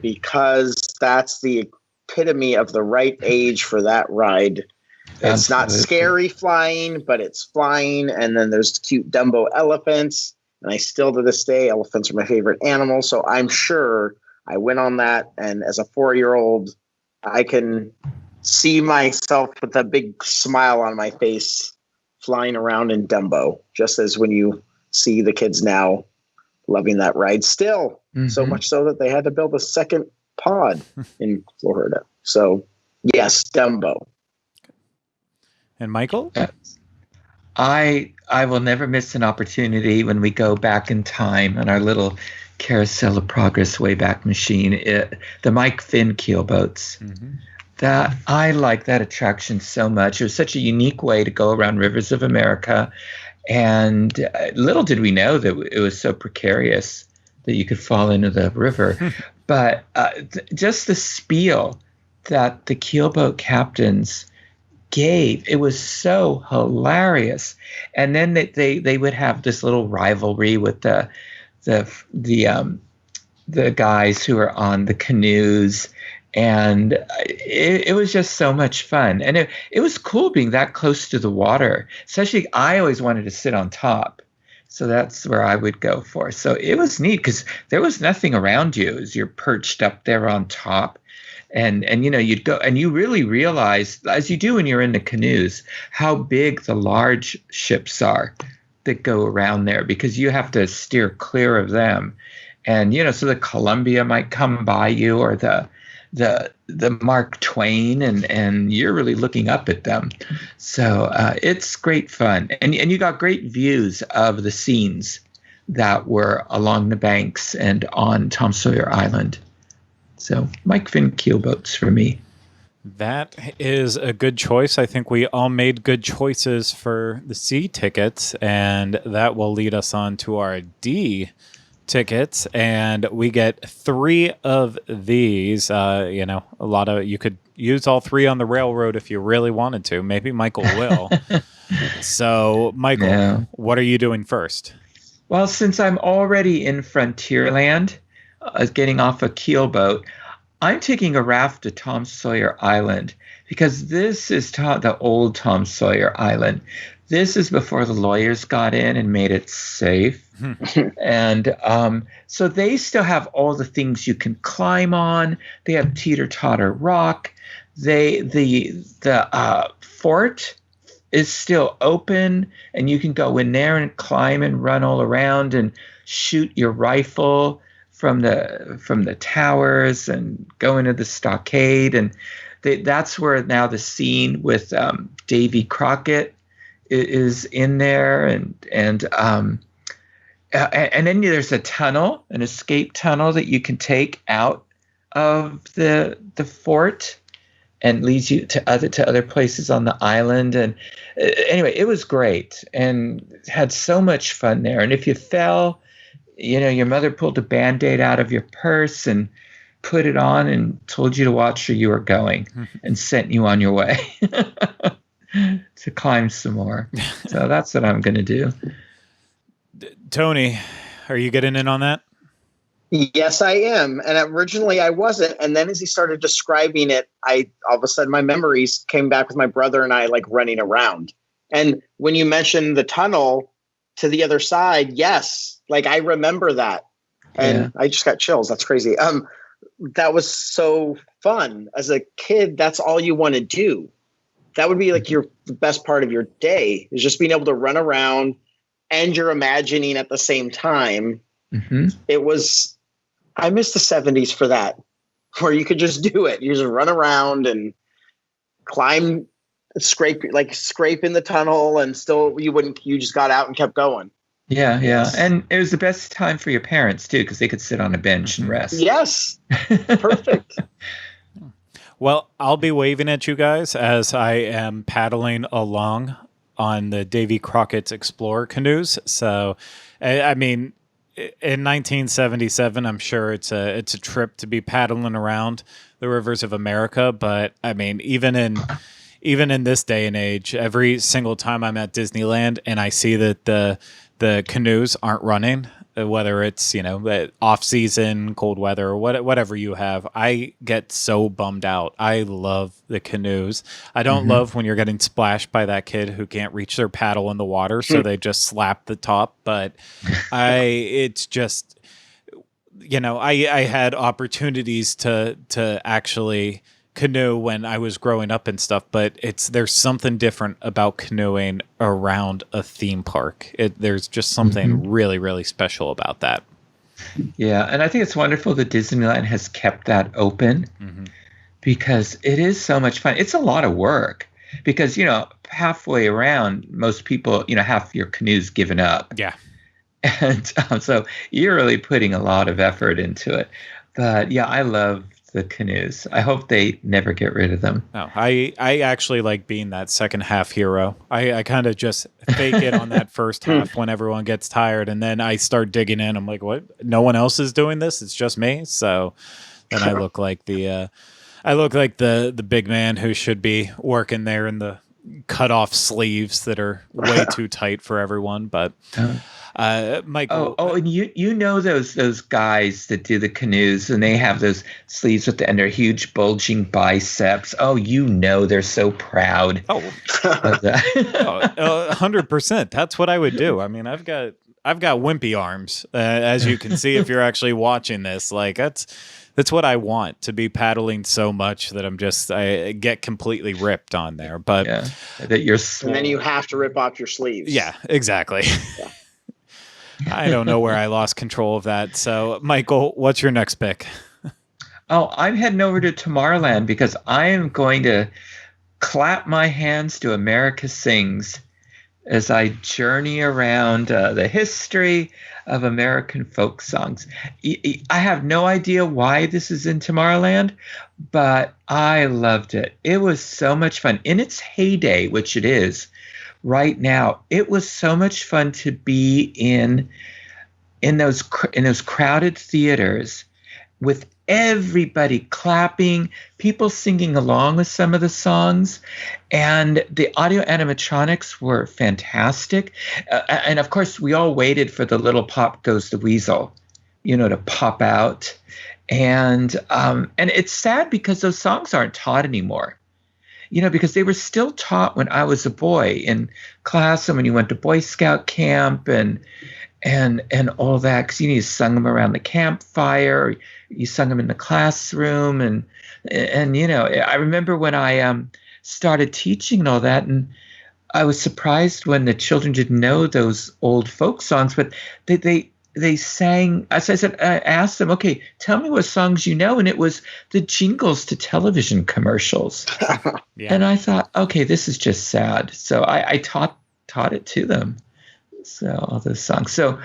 because that's the epitome of the right age for that ride. It's not scary flying, but it's flying. And then there's cute Dumbo elephants. And I still, to this day, elephants are my favorite animal. So I'm sure I went on that. And as a 4-year-old, I can see myself with a big smile on my face flying around in Dumbo, just as when you see the kids now loving that ride still. So much so that they had to build a second pod in Florida. So yes, Dumbo. And Michael? I will never miss an opportunity when we go back in time on our little Carousel of Progress Wayback Machine, the Mike Finn keelboats. That I like that attraction so much. It was such a unique way to go around rivers of America, and little did we know that it was so precarious that you could fall into the river. But just the spiel that the keelboat captains gave, it was so hilarious. And then they would have this little rivalry with the guys who are on the canoes, and it was just so much fun. And it was cool being that close to the water. Especially, I always wanted to sit on top, so that's where I would go for. So it was neat because there was nothing around you as you're perched up there on top. And you know, you'd go and you really realize, as you do when you're in the canoes, how big the large ships are that go around there, because you have to steer clear of them. And you know, so the Columbia might come by you, or the Mark Twain, and you're really looking up at them. So it's great fun, and you got great views of the scenes that were along the banks and on Tom Sawyer Island. So Mike Finn keelboats for me. That is a good choice. I think we all made good choices for the C tickets, and that will lead us on to our D tickets. And we get 3 of these. You know, a lot of, you could use all 3 on the railroad if you really wanted to. Maybe Michael will. So, Michael, what are you doing first? Well, since I'm already in Frontierland, getting off a keelboat, I'm taking a raft to Tom Sawyer Island, because this is the old Tom Sawyer Island. This is before the lawyers got in and made it safe. And so they still have all the things you can climb on. They have teeter-totter rock. The fort is still open, and you can go in there and climb and run all around and shoot your rifle from the towers and go into the stockade. And that's where now the scene with Davy Crockett is in there, and then there's a tunnel, an escape tunnel that you can take out of the fort and leads you to other places on the island. And anyway, it was great and had so much fun there. And if you fell, you know, your mother pulled a Band-Aid out of your purse and put it on and told you to watch where you were going and sent you on your way to climb some more. So that's what I'm going to do. Tony, are you getting in on that? Yes, I am. And originally I wasn't. And then as he started describing it, all of a sudden my memories came back with my brother and I, like, running around. And when you mentioned the tunnel to the other side, yes, like, I remember that. And I just got chills. That's crazy. That was so fun. As a kid, that's all you want to do. That would be like the best part of your day, is just being able to run around and you're imagining at the same time. I miss the 70s for that, where you could just do it. You just run around and climb, scrape in the tunnel, and still you just got out and kept going. Yeah. And it was the best time for your parents too, because they could sit on a bench and rest. Yes. Perfect. Well, I'll be waving at you guys as I am paddling along on the Davy Crockett's Explorer canoes. So, I mean, in 1977, I'm sure it's a trip to be paddling around the rivers of America. But I mean, even in this day and age, every single time I'm at Disneyland and I see that the canoes aren't running, whether it's, off season, cold weather, or whatever you have, I get so bummed out. I love the canoes. I don't love when you're getting splashed by that kid who can't reach their paddle in the water, so they just slap the top. But it's just, I had opportunities to actually canoe when I was growing up and stuff, but there's something different about canoeing around a theme park. There's just something really, really special about that. Yeah, and I think it's wonderful that Disneyland has kept that open because it is so much fun. It's a lot of work because, halfway around, most people, half your canoe's given up. Yeah. And so you're really putting a lot of effort into it. But yeah, I love the canoes. I hope they never get rid of them. No, I actually like being that second half hero. I kind of just fake it on that first half when everyone gets tired, and then I start digging in. I'm like, what? No one else is doing this? It's just me. So then I look like the big man who should be working there in the cut off sleeves that are way too tight for everyone. But Michael. And you know those guys that do the canoes and they have those sleeves with and their huge bulging biceps. Oh, they're so proud. Oh, 100%. That's what I would do. I mean, I've got wimpy arms, as you can see if you're actually watching this. Like that's what I want, to be paddling so much that I get completely ripped on there. But that you're and then you have to rip off your sleeves. Yeah, exactly. Yeah. I don't know where I lost control of that. So, Michael, what's your next pick? Oh, I'm heading over to Tomorrowland because I am going to clap my hands to America Sings as I journey around the history of American folk songs. I have no idea why this is in Tomorrowland, but I loved it. It was so much fun. In its heyday, which it is right now, it was so much fun to be in those crowded theaters with everybody clapping, people singing along with some of the songs, and the audio animatronics were fantastic. And of course, we all waited for the little Pop Goes the Weasel, to pop out. And it's sad because those songs aren't taught anymore. Because they were still taught when I was a boy in class and when you went to Boy Scout camp and all that, because you sung them around the campfire, you sung them in the classroom, and I remember when I started teaching and all that, and I was surprised when the children didn't know those old folk songs, but they sang. As I said, I asked them, okay, tell me what songs you know, and it was the jingles to television commercials. Yeah. And I thought, okay, this is just sad. So I taught it to them. So all those songs. So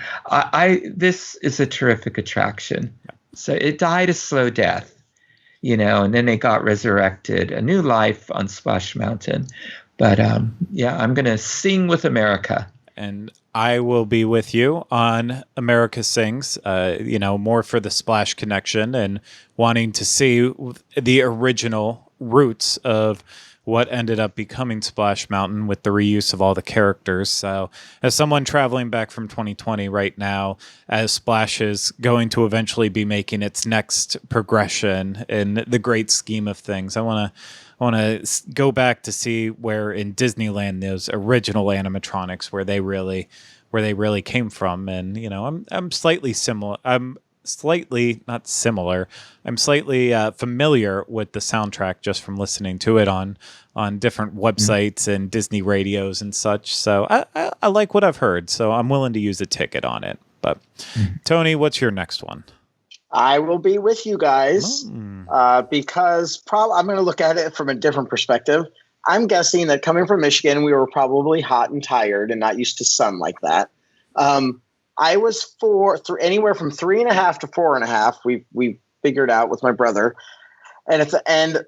this is a terrific attraction. So it died a slow death, and then they got resurrected, a new life on Splash Mountain. But I'm going to sing with America. And I will be with you on America Sings, more for the Splash connection and wanting to see the original roots of what ended up becoming Splash Mountain with the reuse of all the characters. So as someone traveling back from 2020 right now, as Splash is going to eventually be making its next progression in the great scheme of things, I want to go back to see where in Disneyland those original animatronics where they really came from. And I'm slightly similar. I'm slightly not similar. I'm slightly familiar with the soundtrack just from listening to it on different websites and Disney radios and such. So I like what I've heard. So I'm willing to use a ticket on it. But Tony, what's your next one? I will be with you guys because I'm going to look at it from a different perspective. I'm guessing that coming from Michigan, we were probably hot and tired and not used to sun like that. I was anywhere from 3.5 to 4.5. We figured out with my brother, and at the end,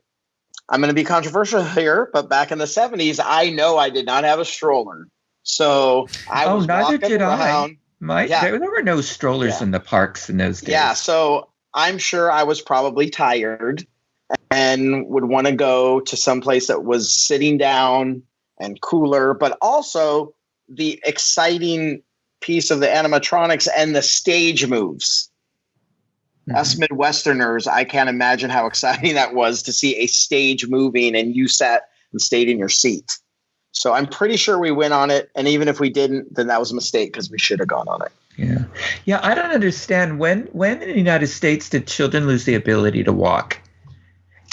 I'm going to be controversial here, but back in the 70s, I know I did not have a stroller. So I was neither walking did around. There were no strollers in the parks in those days. Yeah, so I'm sure I was probably tired and would want to go to some place that was sitting down and cooler, but also the exciting piece of the animatronics and the stage moves. Us Midwesterners, I can't imagine how exciting that was to see a stage moving and you sat and stayed in your seat. So I'm pretty sure we went on it. And even if we didn't, then that was a mistake because we should have gone on it. Yeah. Yeah. I don't understand when in the United States did children lose the ability to walk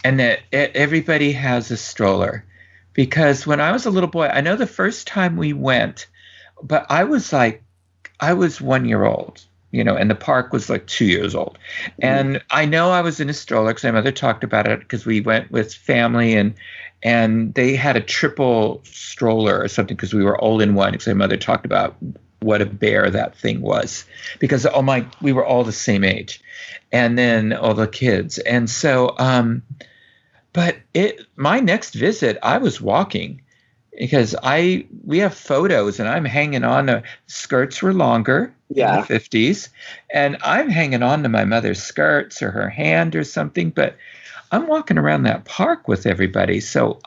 and that everybody has a stroller? Because when I was a little boy, I know the first time we went, but I was 1 year old. And the park was like 2 years old. And I know I was in a stroller because my mother talked about it because we went with family and they had a triple stroller or something because we were all in one because my mother talked about what a bear that thing was because we were all the same age and then all the kids. And so, but my next visit, I was walking because we have photos and I'm hanging on to skirts were longer. In the 50s, and I'm hanging on to my mother's skirts or her hand or something, but I'm walking around that park with everybody, so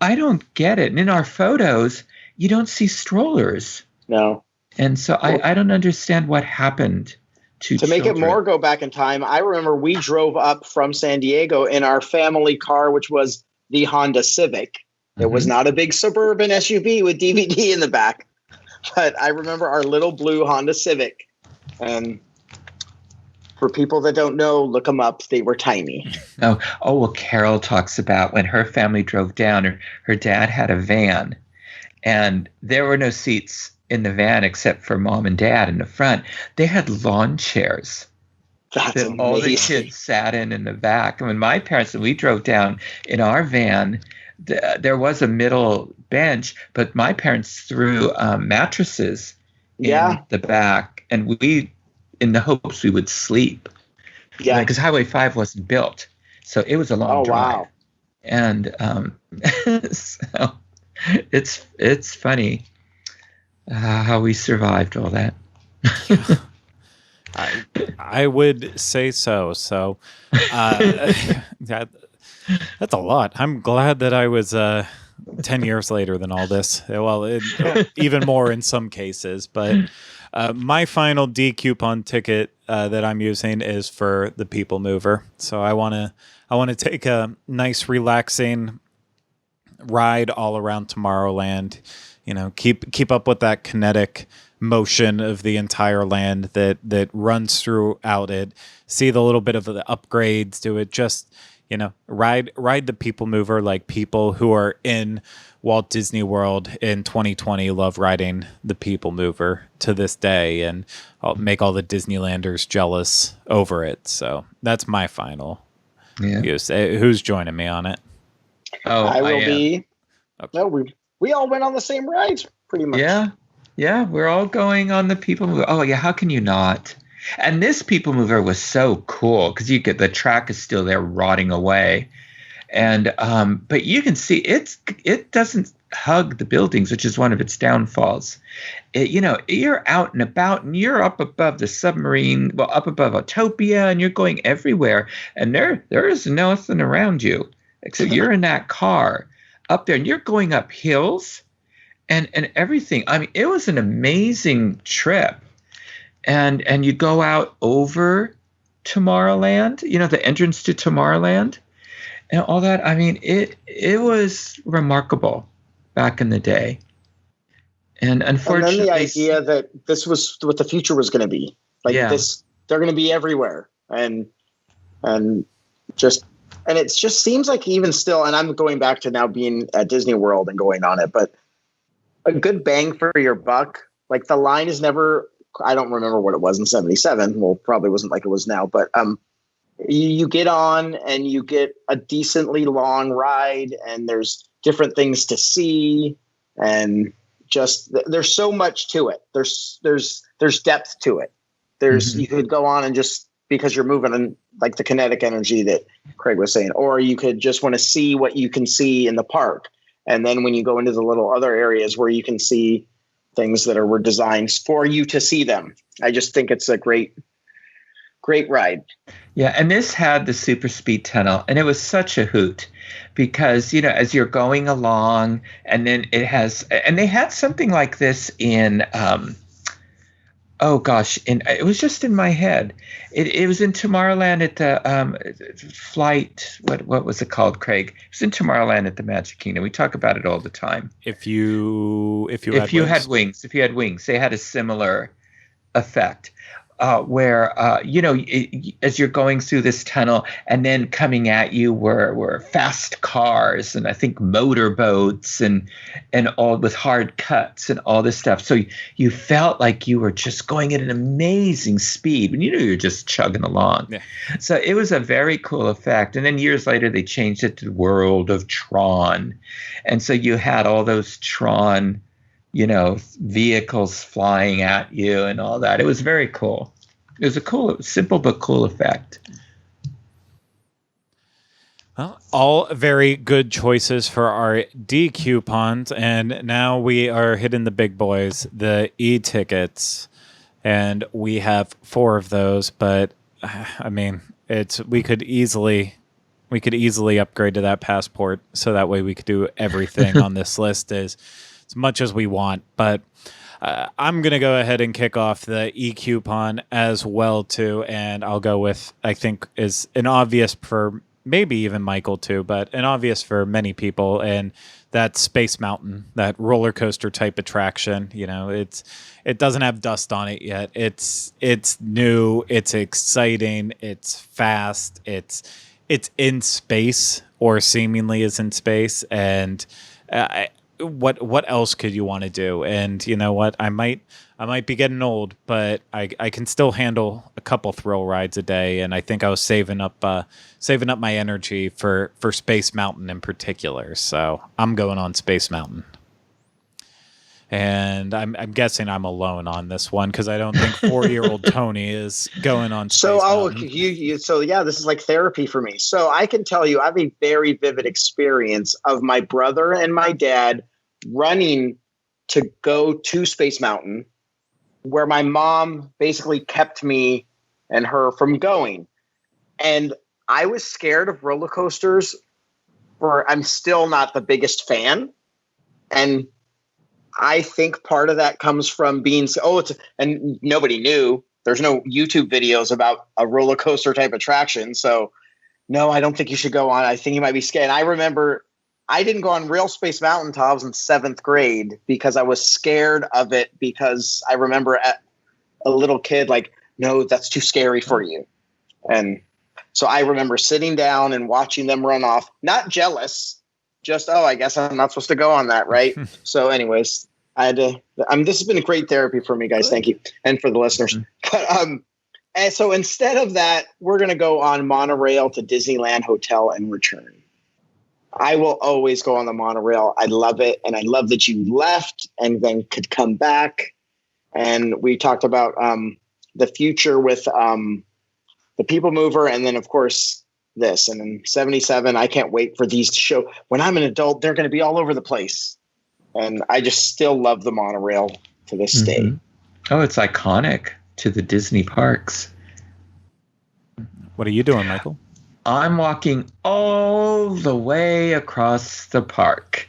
I don't get it. And in our photos, you don't see strollers. No. And so I don't understand what happened to make it more go back in time. I remember we drove up from San Diego in our family car, which was the Honda Civic. It was not a big suburban SUV with DVD in the back. But I remember our little blue Honda Civic. And for people that don't know, look them up. They were tiny. Well, Carol talks about when her family drove down, her dad had a van. And there were no seats in the van except for mom and dad in the front. They had lawn chairs. That's that amazing. All the kids sat in the back. And when my parents, when we drove down in our van, there was a middle bench, but my parents threw mattresses in the back, and we, in the hopes we would sleep. Yeah, because Highway 5 wasn't built, so it was a long drive. Wow. And so it's funny how we survived all that. I would say so. So that's a lot. I'm glad that I was 10 years later than all this. Well, even more in some cases. But my final D coupon ticket that I'm using is for the People Mover. So I want to take a nice, relaxing ride all around Tomorrowland. Keep up with that kinetic motion of the entire land that runs throughout it. See the little bit of the upgrades to it. Just ride the People Mover like people who are in Walt Disney World in 2020 love riding the People Mover to this day, and I'll make all the Disneylanders jealous over it. So that's my final use. Who's joining me on it? I will be. Okay. No, we all went on the same rides pretty much. Yeah, we're all going on the People Mover. Oh yeah, how can you not? And this People Mover was so cool because the track is still there rotting away, and but you can see it doesn't hug the buildings, which is one of its downfalls. You're out and about, and you're up above the submarine, up above Autopia, and you're going everywhere, and there is nothing around you except you're in that car up there, and you're going up hills and everything. I mean, it was an amazing trip. And you go out over Tomorrowland, the entrance to Tomorrowland and all that. I mean, it was remarkable back in the day. And unfortunately, and then the idea that this was what the future was going to be. They're going to be everywhere. And it just seems like even still, and I'm going back to now being at Disney World and going on it, but a good bang for your buck. Like the line is never, I don't remember what it was in 77. Well, probably wasn't like it was now, but you get on and you get a decently long ride and there's different things to see and just there's so much to it. There's depth to it. You could go on and just because you're moving on, like the kinetic energy that Craig was saying, or you could just want to see what you can see in the park. And then when you go into the little other areas where you can see things that were designed for you to see them. I just think it's a great ride. Yeah, and this had the super speed tunnel, and it was such a hoot because, as you're going along, and then and they had something like this in, it was just in my head. It was in Tomorrowland at the flight. What was it called, Craig? It was in Tomorrowland at the Magic Kingdom. We talk about it all the time. If you had wings, they had a similar effect. Where as you're going through this tunnel, and then coming at you were fast cars and I think motorboats and all with hard cuts and all this stuff. So you felt like you were just going at an amazing speed when you're just chugging along. Yeah. So it was a very cool effect. And then years later they changed it to the World of Tron, and so you had all those Tron vehicles flying at you and all that. It was very cool. It was a cool, simple but cool effect. Well, all very good choices for our D coupons, and now we are hitting the big boys, the e-tickets, and we have 4 of those. But I mean, we could easily upgrade to that passport, so that way we could do everything on this list as much as we want. But I'm going to go ahead and kick off the e-coupon as well, too. And I'll go with, I think, is an obvious for maybe even Michael, too, but an obvious for many people. And that's Space Mountain, that roller coaster type attraction. It doesn't have dust on it yet. It's new. It's exciting. It's fast. It's in space, or seemingly is in space. And what else could you want to do? And you know what? I might be getting old, but I can still handle a couple thrill rides a day. And I think I was saving up my energy for Space Mountain in particular. So I'm going on Space Mountain. And I'm guessing I'm alone on this one because I don't think 4-year-old Tony is going on Space Mountain. So this is like therapy for me. So I can tell you I have a very vivid experience of my brother and my dad running to go to Space Mountain, where my mom basically kept me and her from going. And I was scared of roller coasters, I'm still not the biggest fan. And I think part of that comes from being, and nobody knew. There's no YouTube videos about a roller coaster type attraction. So no, I don't think you should go on. I think you might be scared. And I remember I didn't go on real Space Mountain until I was in 7th grade because I was scared of it, because I remember at a little kid, like, no, that's too scary for you. And so I remember sitting down and watching them run off, not jealous, just, I guess I'm not supposed to go on that. Right. So anyways, I had to, this has been a great therapy for me, guys. Thank you. And for the listeners. But, and so instead of that, we're going to go on monorail to Disneyland Hotel and return. I will always go on the monorail. I love it. And I love that you left and then could come back. And we talked about the future with the People Mover. And then, of course, this. And in 77, I can't wait for these to show. When I'm an adult, they're going to be all over the place. And I just still love the monorail to this day. Oh, it's iconic to the Disney parks. What are you doing, Michael? I'm walking all the way across the park,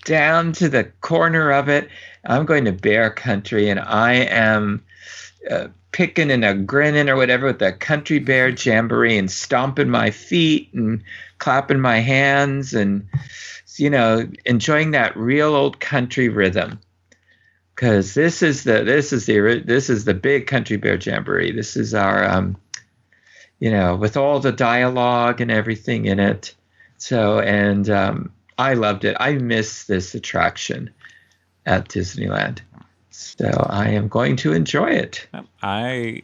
down to the corner of it. I'm going to Bear Country, and I am picking and a grinning or whatever with the Country Bear Jamboree and stomping my feet and clapping my hands and, enjoying that real old country rhythm. Because this is the big Country Bear Jamboree. This is our with all the dialogue and everything in it. So, and I loved it. I miss this attraction at Disneyland. So I am going to enjoy it. I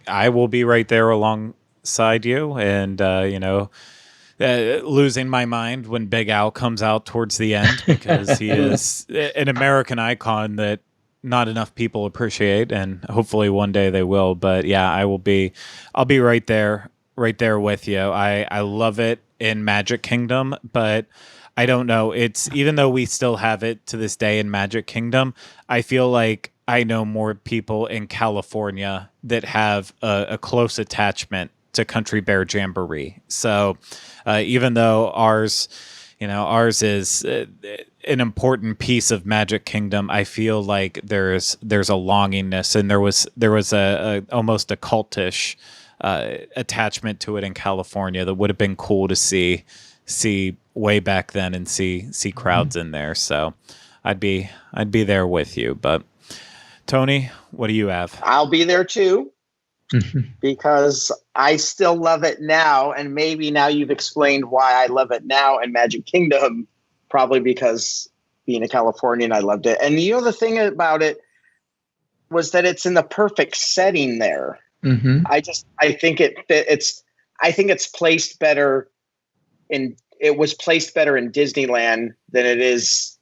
will be right there alongside you, and losing my mind when Big Al comes out towards the end, because he is an American icon that not enough people appreciate, and hopefully one day they will. But yeah, I'll be right there with you. I love it in Magic Kingdom, but I don't know. It's even though we still have it to this day in Magic Kingdom, I feel like I know more people in California that have a close attachment to Country Bear Jamboree. So even though ours is an important piece of Magic Kingdom, I feel like there's a longingness, and there was a almost a cultish attachment to it in California that would have been cool to see way back then and see crowds in there. So I'd be there with you. But Tony, what do you have? I'll be there too, because I still love it now. And maybe now you've explained why I love it now in Magic Kingdom, probably because being a Californian, I loved it. And the other thing about it was that it's in the perfect setting there. Mm-hmm. I think it's placed better it was placed better in Disneyland than it is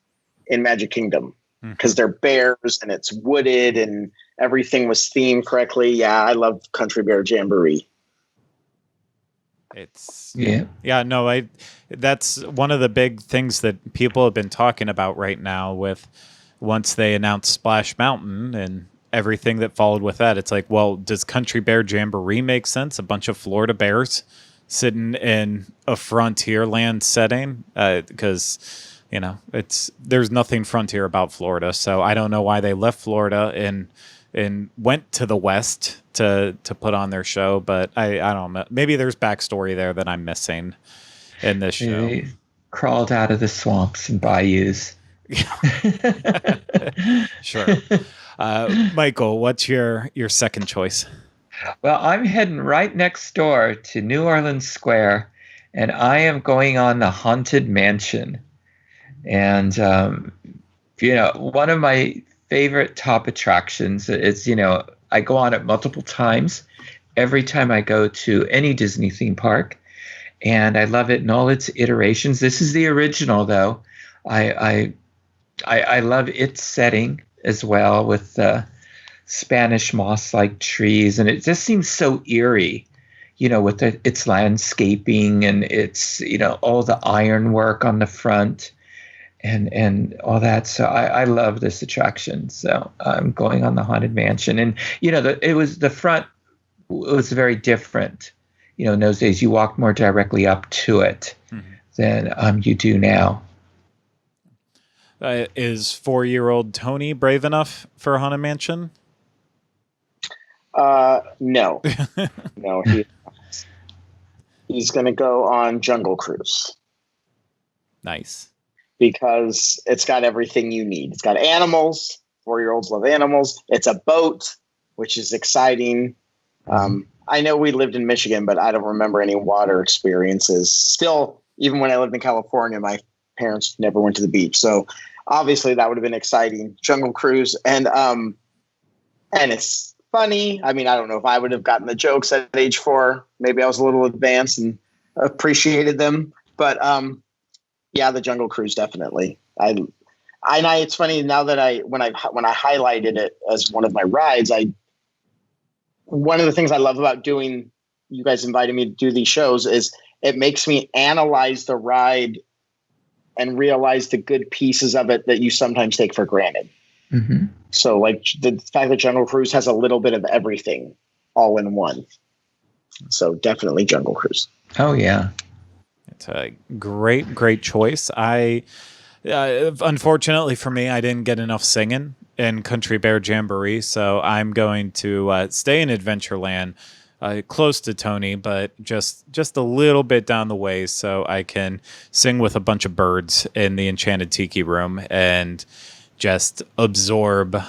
in Magic Kingdom, because they're bears and it's wooded and everything was themed correctly. Yeah, I love Country Bear Jamboree. That's one of the big things that people have been talking about right now with once they announced Splash Mountain and everything that followed with that. It's like, well, does Country Bear Jamboree make sense? A bunch of Florida bears sitting in a Frontierland setting, because there's nothing frontier about Florida. So I don't know why they left Florida and went to the West to put on their show. But I don't know. Maybe there's backstory there that I'm missing in this show. They crawled out of the swamps and bayous. Sure. Michael, what's your second choice? Well, I'm heading right next door to New Orleans Square, and I am going on the Haunted Mansion. And, one of my favorite top attractions is, I go on it multiple times every time I go to any Disney theme park, and I love it in all its iterations. This is the original, though. I love its setting as well, with the Spanish moss-like trees, and it just seems so eerie, with its landscaping and its, all the ironwork on the front and all that. So I love this attraction. So I'm going on the Haunted Mansion, and the front was very different. In those days, you walked more directly up to it than you do now. Is 4-year-old Tony brave enough for a Haunted Mansion? No. No, he's going to go on Jungle Cruise. Nice. Because it's got everything you need. It's got animals. 4-year-olds love animals. It's a boat, which is exciting. I know we lived in Michigan, but I don't remember any water experiences. Still, even when I lived in California, my parents never went to the beach. So obviously that would have been exciting. Jungle Cruise. And it's funny. I mean, I don't know if I would have gotten the jokes at age 4. Maybe I was a little advanced and appreciated them. But yeah, the Jungle Cruise, definitely. It's funny now that when I highlighted it as one of my rides, one of the things I love about doing, you guys invited me to do these shows, is it makes me analyze the ride and realize the good pieces of it that you sometimes take for granted. Mm-hmm. So like the fact that Jungle Cruise has a little bit of everything all in one. So definitely Jungle Cruise. Oh yeah. It's a great choice. Unfortunately for me, I didn't get enough singing in Country Bear Jamboree, so I'm going to stay in Adventureland, close to Tony, but just a little bit down the way, so I can sing with a bunch of birds in the Enchanted Tiki Room and just absorb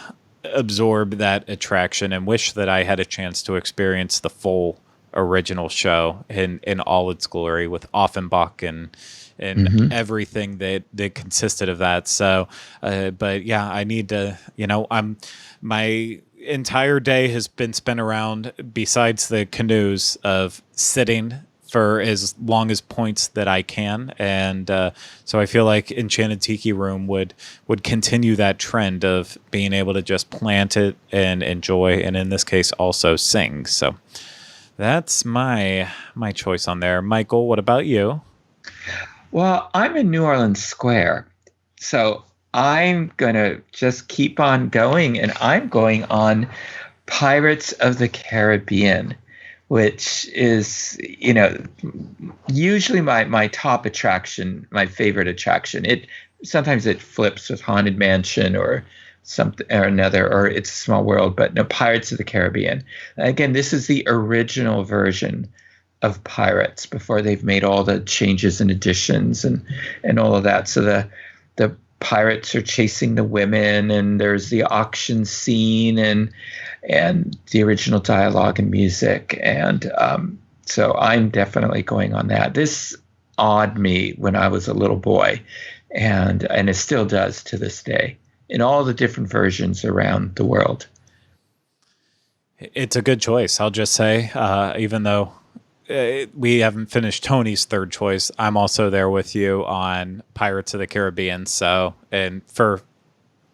that attraction, and wish that I had a chance to experience the full original show in all its glory, with Offenbach and everything that consisted of that. So, but yeah, I need to, my entire day has been spent around, besides the canoes, of sitting for as long as points that I can, and so I feel like Enchanted Tiki Room would continue that trend of being able to just plant it and enjoy, and in this case also sing. So that's my choice on there. Michael, what about you? Well, I'm in New Orleans Square, so I'm gonna just keep on going, and I'm going on Pirates of the Caribbean, which is, usually my top attraction, my favorite attraction. Sometimes it flips with Haunted Mansion or something or another, or It's a Small World, but no, Pirates of the Caribbean. Again, this is the original version of Pirates before they've made all the changes and additions and all of that. So the pirates are chasing the women, and there's the auction scene and the original dialogue and music. And so I'm definitely going on that. This awed me when I was a little boy, and it still does to this day in all the different versions around the world. It's a good choice, I'll just say, even though we haven't finished Tony's third choice, I'm also there with you on Pirates of the Caribbean. So, and for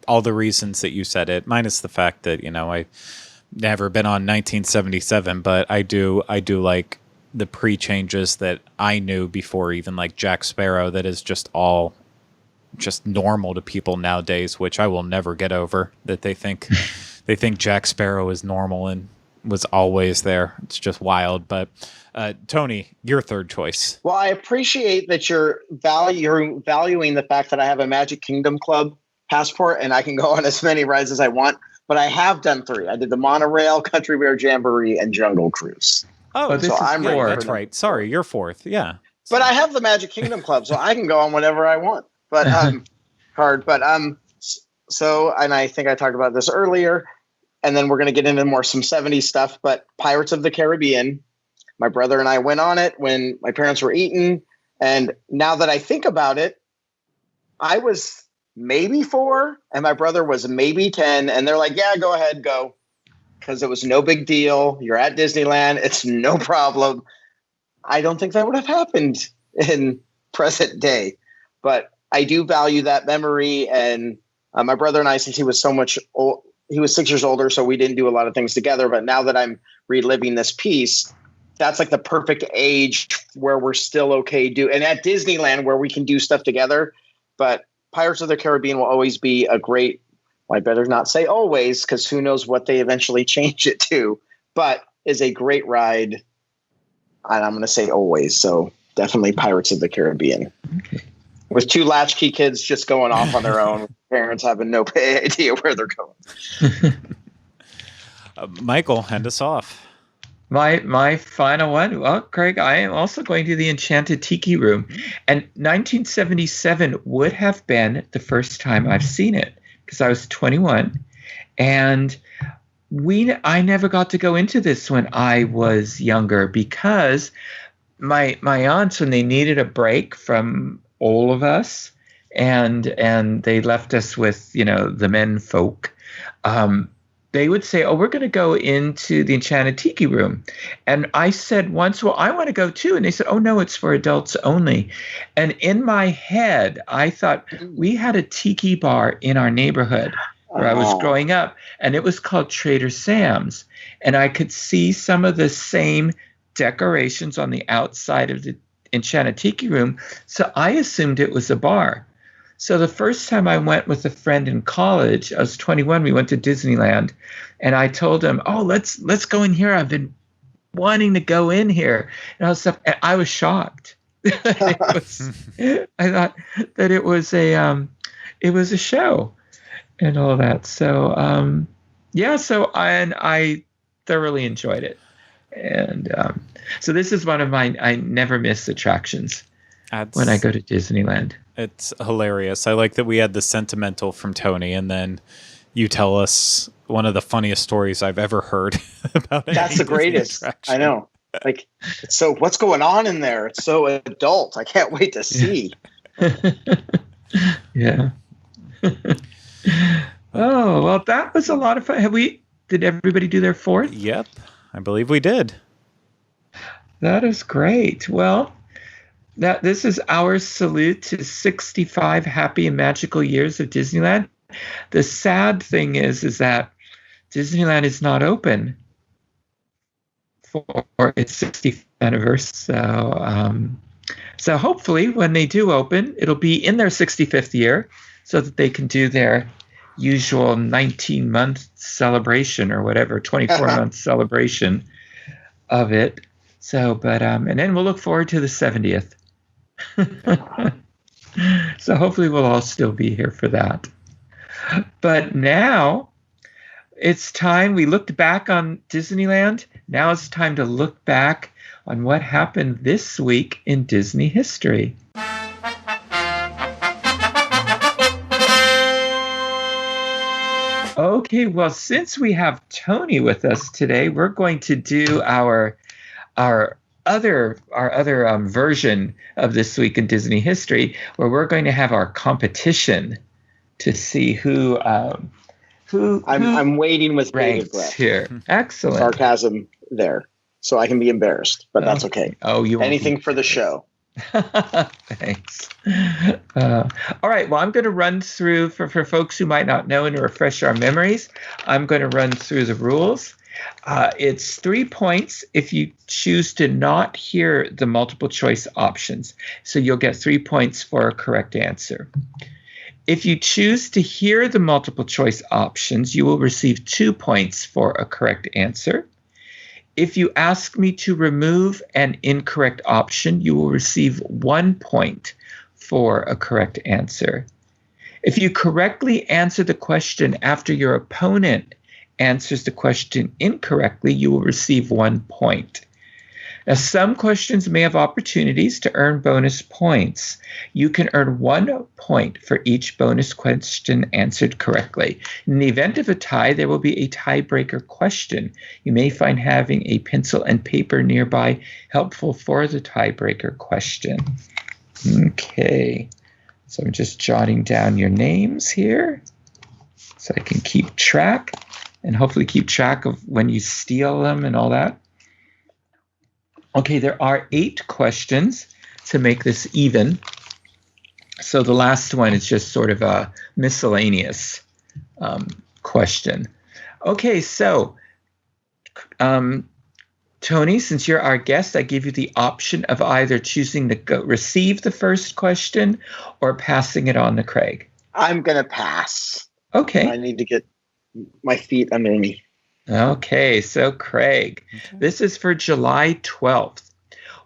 all the reasons that you said it, minus the fact that, I've never been on 1977, but I do like the pre-changes that I knew before, even like Jack Sparrow, that is just all just normal to people nowadays, which I will never get over, that they think Jack Sparrow is normal and was always there. It's just wild. But Tony, your third choice. Well, I appreciate that you're valuing the fact that I have a Magic Kingdom Club passport and I can go on as many rides as I want. But I have done 3. I did the Monorail, Country Bear Jamboree, and Jungle Cruise. Oh, so I'm ready. That's right. Sorry, you're 4th. Yeah. But I have the Magic Kingdom Club, so I can go on whatever I want. But so, and I think I talked about this earlier, and then we're going to get into some 70s stuff. But Pirates of the Caribbean, my brother and I went on it when my parents were eating, and now that I think about it, I was maybe 4 and my brother was maybe 10, and they're like, yeah, go ahead, go, because it was no big deal. You're at Disneyland, it's no problem. I don't think that would have happened in present day, but I do value that memory. And my brother and I, since he was he was 6 years older, so we didn't do a lot of things together, but now that I'm reliving this piece, that's like the perfect age where we're still okay and at Disneyland where we can do stuff together. But Pirates of the Caribbean will always be a great, well, I better not say always, because who knows what they eventually change it to, but is a great ride. And I'm going to say always. So definitely Pirates of the Caribbean. Okay. With 2 latchkey kids just going off on their own, parents having no idea where they're going. Michael, hand us off. My final one. Well, Craig, I am also going to the Enchanted Tiki Room. And 1977 would have been the first time I've seen it because I was 21. And I never got to go into this when I was younger because my aunts, when they needed a break from all of us and they left us with, the men folk, they would say, oh, we're going to go into the Enchanted Tiki Room. And I said once, well, I want to go too. And they said, oh, no, it's for adults only. And in my head, I thought we had a tiki bar in our neighborhood where I was growing up, and it was called Trader Sam's. And I could see some of the same decorations on the outside of the Enchanted Tiki Room. So I assumed it was a bar. So the first time I went with a friend in college, I was 21, we went to Disneyland, and I told him, oh, let's go in here. I've been wanting to go in here. And I was shocked. I thought that it was a show and all that. So, I thoroughly enjoyed it. And so this is one of I never miss attractions when I go to Disneyland. It's hilarious. I like that we had the sentimental from Tony, and then you tell us one of the funniest stories I've ever heard about it. That's the greatest. I know. Like, so what's going on in there? It's so adult. I can't wait to see. Yeah. Oh, well, that was a lot of fun. Did everybody do their 4th? Yep. I believe we did. That is great. Well, this is our salute to 65 happy and magical years of Disneyland. The sad thing is that Disneyland is not open for its 65th anniversary. So hopefully when they do open, it'll be in their 65th year so that they can do their usual 19-month celebration or whatever, 24-month celebration of it. So, but, and then we'll look forward to the 70th. So hopefully we'll all still be here for that. But now it's time. We looked back on Disneyland. Now it's time to look back on what happened this week in Disney history. Okay, well, since we have Tony with us today, we're going to do our other version of This Week in Disney History, where we're going to have our competition to see who I'm waiting with bated breath here. Excellent. Sarcasm there, so I can be embarrassed, but that's okay. Oh, you anything for the show. Thanks. All right. Well, I'm going to run through for folks who might not know and to refresh our memories. I'm going to run through the rules. It's 3 points if you choose to not hear the multiple choice options. So you'll get 3 points for a correct answer. If you choose to hear the multiple choice options, you will receive 2 points for a correct answer. If you ask me to remove an incorrect option, you will receive 1 point for a correct answer. If you correctly answer the question after your opponent answers the question incorrectly, you will receive 1 point. Now, some questions may have opportunities to earn bonus points. You can earn 1 point for each bonus question answered correctly. In the event of a tie, there will be a tiebreaker question. You may find having a pencil and paper nearby helpful for the tiebreaker question. Okay, so I'm just jotting down your names here so I can keep track and hopefully keep track of when you steal them and all that. Okay, there are 8 questions to make this even. So the last one is just sort of a miscellaneous question. Okay, so Tony, since you're our guest, I give you the option of either choosing to receive the first question or passing it on to Craig. I'm going to pass. Okay. I need to get my feet under me. Okay, so Craig, this is for July 12th.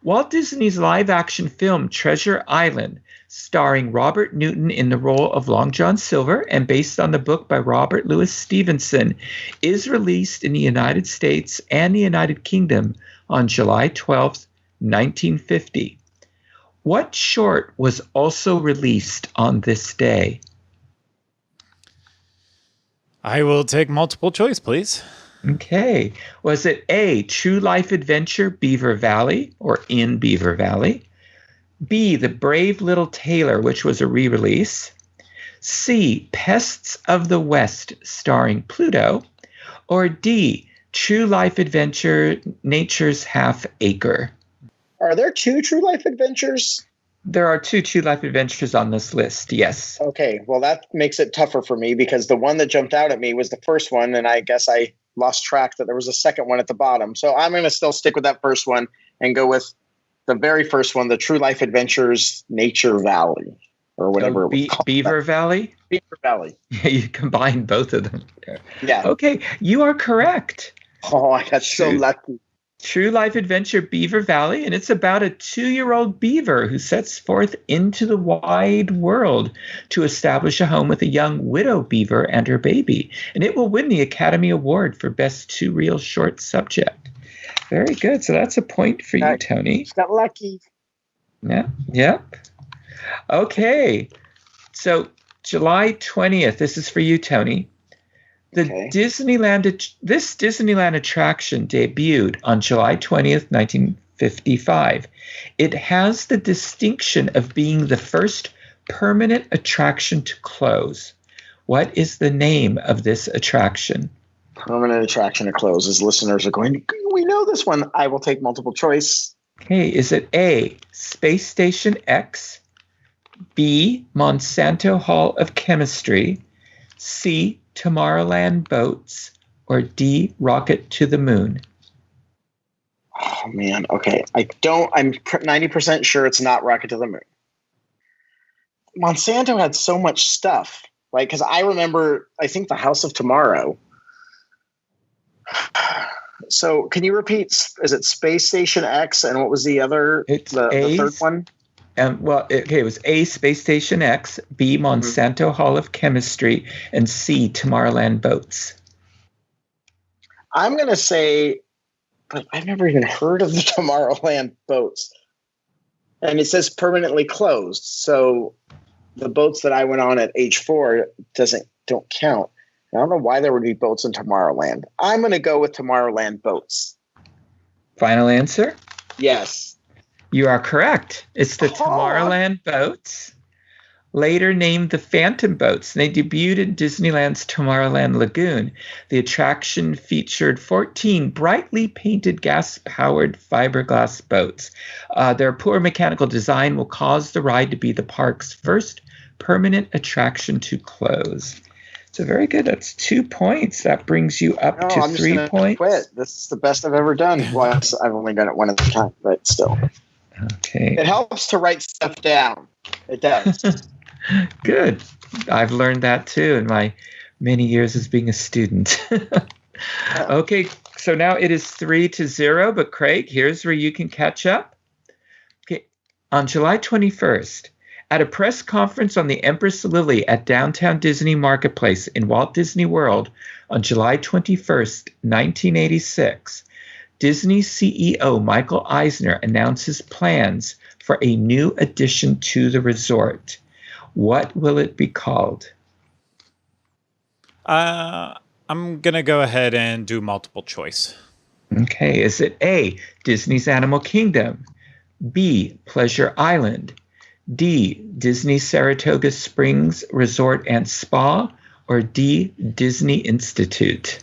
Walt Disney's live-action film Treasure Island, starring Robert Newton in the role of Long John Silver and based on the book by Robert Louis Stevenson, is released in the United States and the United Kingdom on July 12th, 1950. What short was also released on this day? I will take multiple choice, please. Okay. Was it A, True Life Adventure Beaver Valley or In Beaver Valley? B, The Brave Little Tailor, which was a re-release? C, Pests of the West starring Pluto? Or D, True Life Adventure Nature's Half Acre? Are there 2 True Life Adventures? There are 2 True Life Adventures on this list, yes. Okay, well, that makes it tougher for me because the one that jumped out at me was the first one, and I guess I lost track that there was a second one at the bottom. So I'm going to still stick with that first one and go with the very first one, the True Life Adventures Nature Valley, or whatever it was called. Beaver Valley? Beaver Valley. Yeah, you combined both of them there. Yeah. Okay, you are correct. Oh, I got so lucky. True Life Adventure Beaver Valley, and it's about a 2-year-old beaver who sets forth into the wide world to establish a home with a young widow beaver and her baby. And it will win the Academy Award for Best 2-Reel Short Subject. Very good. So that's a point for you, Tony. Just got lucky. Yeah. Yep. Okay. So July 20th, this is for you, Tony. This Disneyland attraction debuted on July 20th, 1955. It has the distinction of being the first permanent attraction to close. What is the name of this attraction? Permanent attraction to close. As listeners are going, we know this one. I will take multiple choice. Okay, is it A, Space Station X, B, Monsanto Hall of Chemistry, C, Tomorrowland Boats, or D, Rocket to the Moon? Oh man. Okay. I'm 90% sure it's not Rocket to the Moon. Monsanto had so much stuff, like, because I remember, I think the House of Tomorrow. So can you repeat? Is it Space Station X and what was the other? It's The third one. It was A, Space Station X, B, Monsanto Hall of Chemistry, and C, Tomorrowland Boats. I'm gonna say, but I've never even heard of the Tomorrowland Boats, and it says permanently closed. So the boats that I went on at age 4 don't count. I don't know why there would be boats in Tomorrowland. I'm going to go with Tomorrowland Boats. Final answer? Yes. You are correct. It's the Tomorrowland Boats, later named the Phantom Boats. They debuted in Disneyland's Tomorrowland Lagoon. The attraction featured 14 brightly painted gas-powered fiberglass boats. Their poor mechanical design will cause the ride to be the park's first permanent attraction to close. So very good. That's 2 points. That brings you up to I'm 3 points. Quit. This is the best I've ever done. Well, I've only done it one at a time, but still. Okay. It helps to write stuff down. It does. Good. I've learned that too in my many years as being a student. Okay, so now it is 3-0, but Craig, here's where you can catch up. Okay, on July 21st, at a press conference on the Empress Lily at Downtown Disney Marketplace in Walt Disney World on July 21st, 1986, Disney CEO Michael Eisner announces plans for a new addition to the resort. What will it be called? I'm going to go ahead and do multiple choice. Okay, is it A, Disney's Animal Kingdom, B, Pleasure Island, D, Disney Saratoga Springs Resort and Spa, or D, Disney Institute?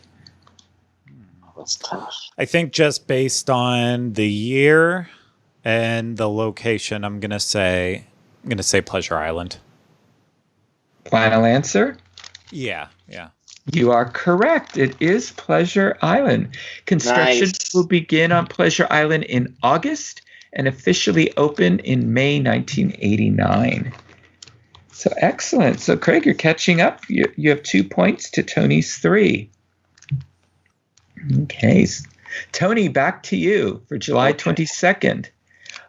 That's tough. I think just based on the year and the location, I'm gonna say Pleasure Island. Final answer? Yeah. You are correct. It is Pleasure Island. Construction will begin on Pleasure Island in August and officially open in May 1989. So excellent. So Craig, you're catching up. You have 2 points to Tony's 3. Okay. Tony, back to you for July 22nd.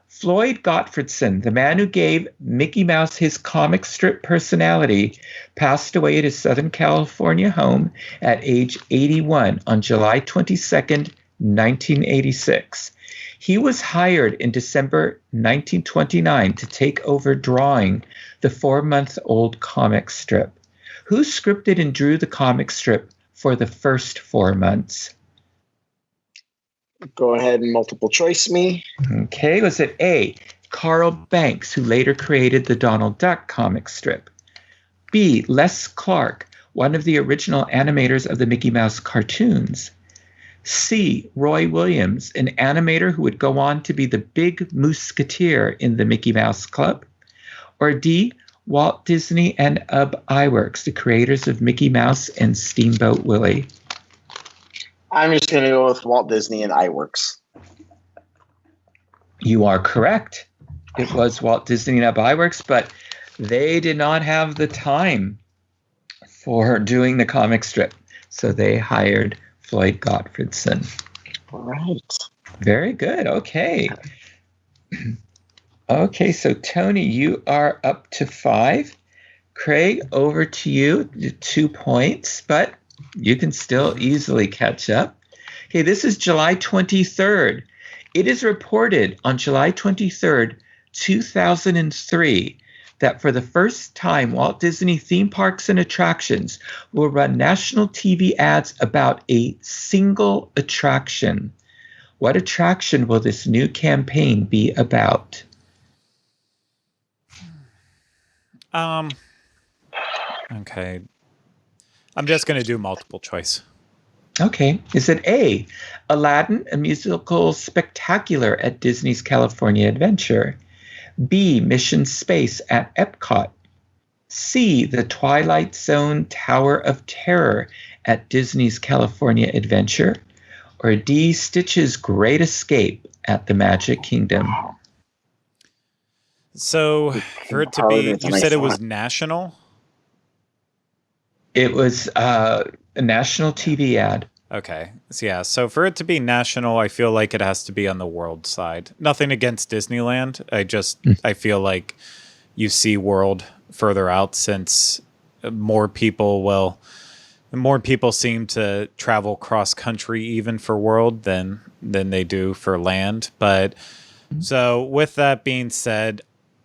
Floyd Gottfredson, the man who gave Mickey Mouse his comic strip personality, passed away at his Southern California home at age 81 on July 22nd, 1986. He was hired in December 1929 to take over drawing the 4-month-old comic strip. Who scripted and drew the comic strip for the first 4 months? Go ahead and multiple choice me. Okay, was it A, Carl Banks, who later created the Donald Duck comic strip? B, Les Clark, one of the original animators of the Mickey Mouse cartoons? C, Roy Williams, an animator who would go on to be the big musketeer in the Mickey Mouse Club? Or D, Walt Disney and Ub Iwerks, the creators of Mickey Mouse and Steamboat Willie? I'm just going to go with Walt Disney and Iwerks. You are correct. It was Walt Disney and Ub Iwerks, but they did not have the time for doing the comic strip. So they hired Floyd Gottfredson. All right. Very good. Okay. Okay, so Tony, you are up to 5. Craig, over to you, 2 points, but you can still easily catch up. Okay, this is July 23rd. It is reported on July 23rd, 2003, that for the first time, Walt Disney theme parks and attractions will run national TV ads about a single attraction. What attraction will this new campaign be about? Okay. I'm just going to do multiple choice. Okay. Is it A, Aladdin, a musical spectacular at Disney's California Adventure? B, Mission Space at Epcot? C, the Twilight Zone Tower of Terror at Disney's California Adventure? Or D, Stitch's Great Escape at the Magic Kingdom? So for it to be, you said it was national? It was a national TV ad. Okay. So for it to be national, I feel like it has to be on the world side. Nothing against Disneyland. I feel like you see world further out, since more people seem to travel cross country even for world than they do for land. But so with that being said,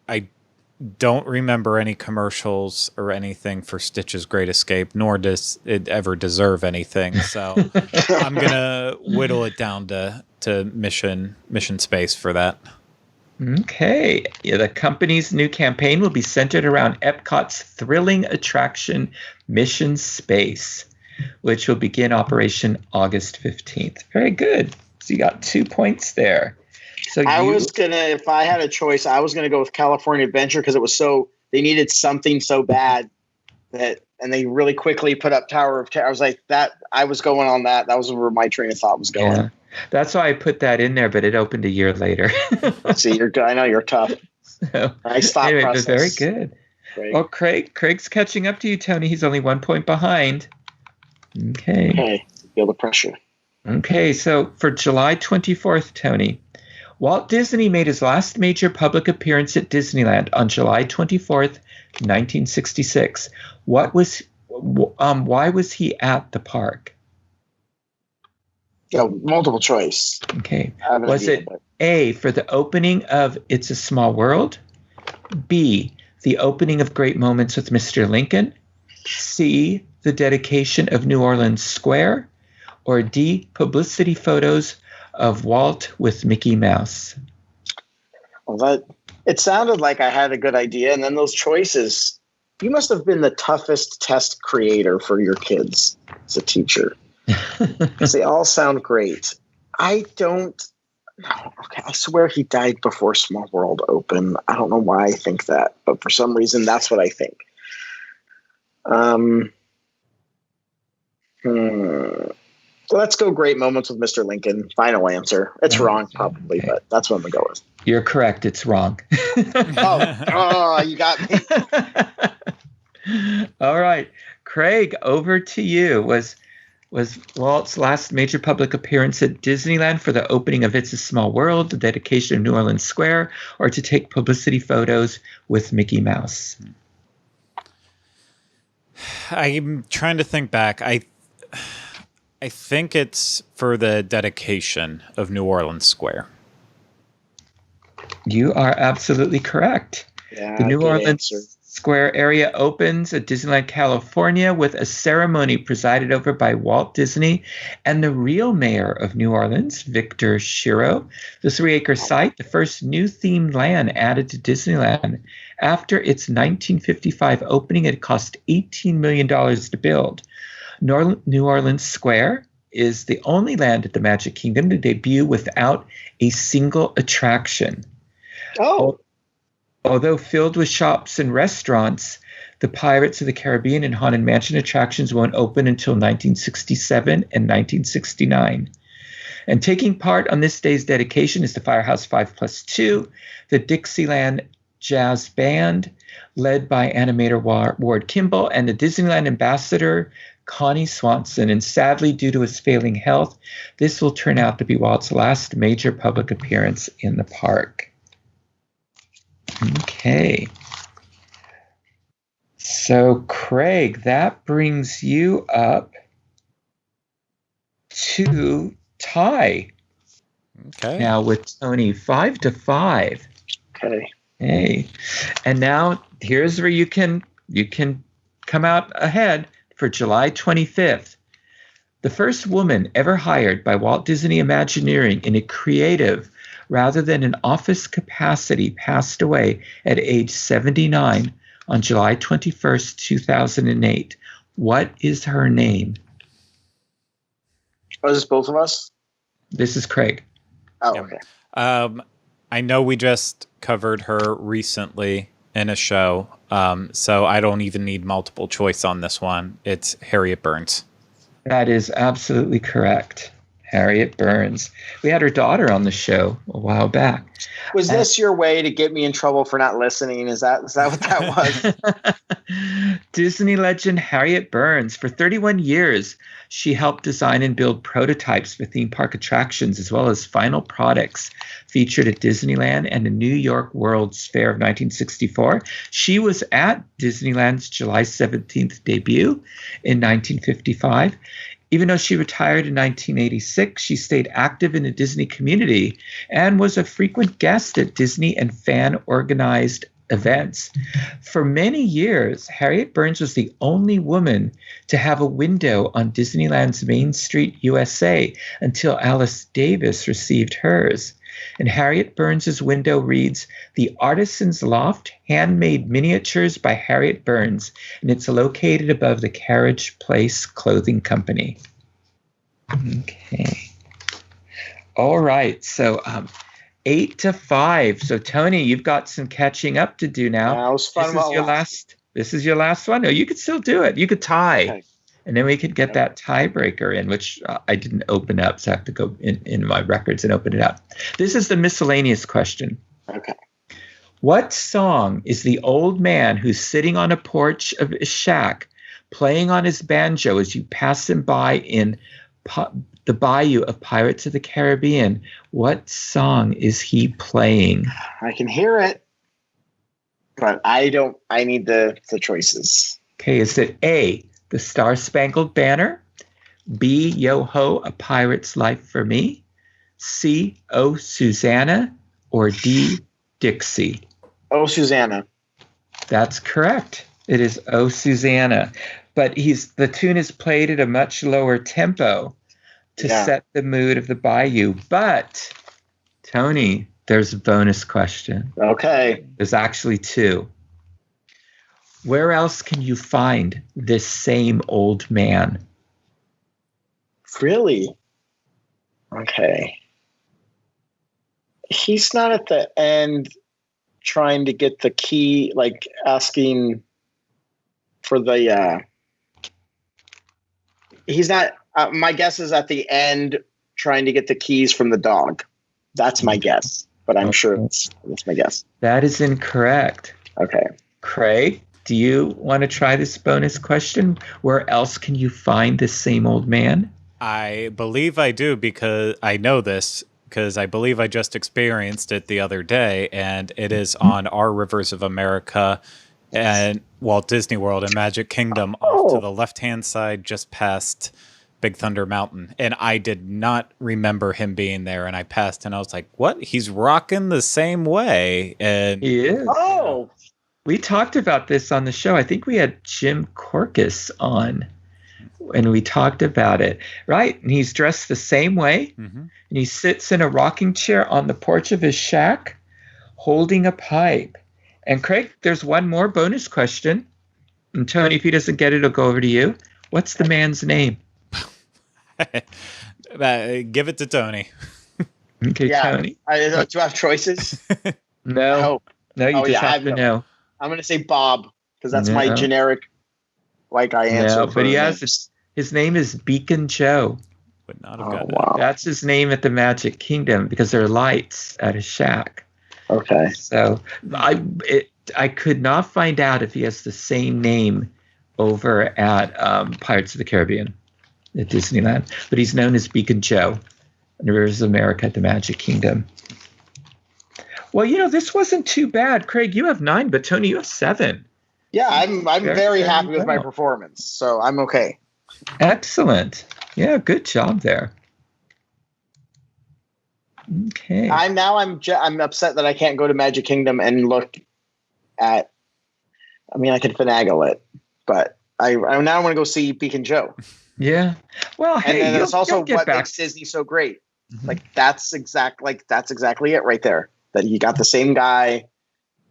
I don't remember any commercials or anything for Stitch's Great Escape, nor does it ever deserve anything. So I'm gonna whittle it down to Mission Space for that. Okay. Yeah, the company's new campaign will be centered around Epcot's thrilling attraction, Mission Space, which will begin operation August 15th. Very good. So you got 2 points there. So if I had a choice, I was gonna go with California Adventure because it was they needed something so bad and they really quickly put up Tower of Terror. I was like that. I was going on that. That was where my train of thought was going. Yeah. That's why I put that in there, but it opened a year later. See, I know you're tough. So, Nice thought anyway, process. Very good. Great. Well, Craig's catching up to you, Tony. He's only 1 point behind. Okay. Feel the pressure. Okay, so for July 24th, Tony, Walt Disney made his last major public appearance at Disneyland on July 24th, 1966. Why was he at the park? Multiple choice. Okay. Was it A, for the opening of It's a Small World? B, the opening of Great Moments with Mr. Lincoln? C, the dedication of New Orleans Square? Or D, publicity photos of Walt with Mickey Mouse? Well, it sounded like I had a good idea, and then those choices, you must have been the toughest test creator for your kids as a teacher. They all sound great. I don't know. Okay, I swear he died before Small World opened. I don't know why I think that, but for some reason, that's what I think. Let's go Great Moments with Mr. Lincoln. Final answer. It's wrong, probably, okay. But that's what I'm going to go with. You're correct. It's wrong. Oh, you got me. All right. Craig, over to you. Was Walt's last major public appearance at Disneyland for the opening of It's a Small World, the dedication of New Orleans Square, or to take publicity photos with Mickey Mouse? I'm trying to think back. I think it's for the dedication of New Orleans Square. You are absolutely correct. Yeah, the New Orleans answer. Square area opens at Disneyland, California, with a ceremony presided over by Walt Disney and the real mayor of New Orleans, Victor Shiro. The 3-acre site, the first new themed land added to Disneyland. After its 1955 opening, it cost $18 million to build. New Orleans Square is the only land at the Magic Kingdom to debut without a single attraction. Oh. Although filled with shops and restaurants, the Pirates of the Caribbean and Haunted Mansion attractions won't open until 1967 and 1969. And taking part on this day's dedication is the Firehouse 5+2, the Dixieland Jazz Band, led by animator Ward Kimball, and the Disneyland ambassador, Connie Swanson. And sadly, due to his failing health, this will turn out to be Walt's last major public appearance in the park. Okay. So, Craig, that brings you up to tie. Okay. Now with Tony, 5-5. Okay. Hey. And now here's where you can come out ahead for July 25th. The first woman ever hired by Walt Disney Imagineering in a creative rather than an office capacity passed away at age 79 on July 21st, 2008. What is her name? Oh, is this both of us? This is Craig. Oh, Yep. okay. I know we just covered her recently in a show, so I don't even need multiple choice on this one. It's Harriet Burns. That is absolutely correct. Harriet Burns. We had her daughter on the show a while back. Was this your way to get me in trouble for not listening? Is that what that was? Disney legend Harriet Burns. For 31 years, she helped design and build prototypes for theme park attractions as well as final products featured at Disneyland and the New York World's Fair of 1964. She was at Disneyland's July 17th debut in 1955. Even though she retired in 1986, she stayed active in the Disney community and was a frequent guest at Disney and fan-organized events. For many years, Harriet Burns was the only woman to have a window on Disneyland's Main Street, USA, until Alice Davis received hers. And Harriet Burns' window reads, "The Artisan's Loft, Handmade Miniatures by Harriet Burns," and it's located above the Carriage Place Clothing Company. Okay. All right. So 8-5. So Tony, you've got some catching up to do now. That was fun. This is your last one. No, you could still do it. You could tie. Okay. And then we could get that tiebreaker in, which I didn't open up, so I have to go in my records and open it up. This is the miscellaneous question. Okay. What song is the old man who's sitting on a porch of his shack playing on his banjo as you pass him by in the bayou of Pirates of the Caribbean? What song is he playing? I can hear it, but I need the choices. Okay, is it A, The Star-Spangled Banner, B, Yo-Ho, A Pirate's Life for Me, C, Oh, Susanna, or D, Dixie? Oh, Susanna. That's correct. It is Oh, Susanna. But the tune is played at a much lower tempo to set the mood of the bayou. But, Tony, there's a bonus question. Okay. There's actually two. Where else can you find this same old man? Really? Okay. He's not at the end trying to get the key, like asking for the he's not my guess is at the end trying to get the keys from the dog. That's my guess, but I'm sure that's my guess. That is incorrect. Okay. Craig, do you want to try this bonus question? Where else can you find this same old man? I believe I do, because I know this, because I believe I just experienced it the other day, and it is on Our Rivers of America and Walt Disney World and Magic Kingdom off to the left-hand side just past Big Thunder Mountain. And I did not remember him being there, and I passed and I was like, what? He's rocking the same way. And He is. Oh, We talked about this on the show. I think we had Jim Corcus on and we talked about it, right? And he's dressed the same way. Mm-hmm. And he sits in a rocking chair on the porch of his shack holding a pipe. And Craig, there's one more bonus question. And Tony, if he doesn't get it, it'll go over to you. What's the man's name? Give it to Tony. Okay, yeah. Tony. Do you have choices? No. No, you just have to know. I'm going to say Bob, because that's my generic, like I answer. No, but he has his name is Beacon Joe. Would not have gotten wow. That's his name at the Magic Kingdom because there are lights at his shack. Okay. So I could not find out if he has the same name over at Pirates of the Caribbean at Disneyland, but he's known as Beacon Joe in the Rivers of America at the Magic Kingdom. Well, this wasn't too bad. Craig, you have 9, but Tony, you have 7. Yeah, I'm very happy with my performance, so I'm okay. Excellent. Yeah, good job there. Okay. I'm upset that I can't go to Magic Kingdom and look at. I mean, I could finagle it, but I now want to go see Beacon Joe. Yeah. Well, hey, and then it's also what back. makes Disney so great. Mm-hmm. That's exactly it right there. That you got the same guy,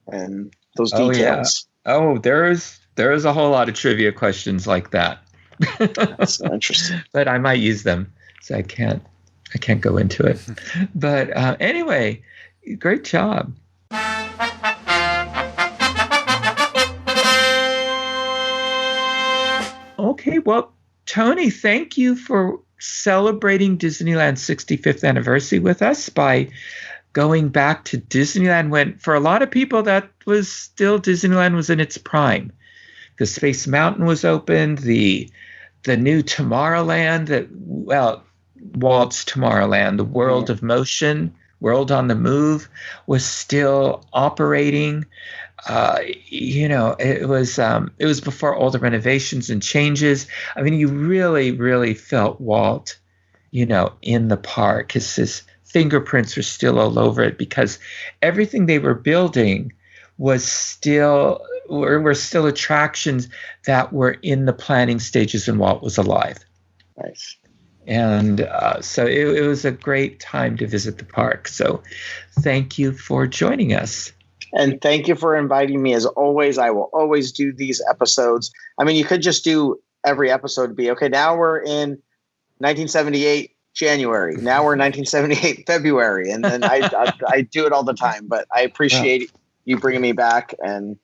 and those details. Oh, there is a whole lot of trivia questions like that. That's so interesting. But I might use them so I can't go into it. But anyway, great job. Okay, well, Tony, thank you for celebrating Disneyland's 65th anniversary with us by going back to Disneyland when, for a lot of people, that was still Disneyland was in its prime. The Space Mountain was opened, the new Tomorrowland, Walt's Tomorrowland, the World of Motion, World on the Move, was still operating. It was before all the renovations and changes. I mean, you really, really felt Walt, in the park. His fingerprints were still all over it because everything they were building was still attractions that were in the planning stages when Walt was alive. Nice. And so it was a great time to visit the park. So thank you for joining us. And thank you for inviting me. As always, I will always do these episodes. I mean, you could just do every episode be, okay, now we're in 1978 January. Now we're in 1978 February. And then I do it all the time. But I appreciate you bringing me back, and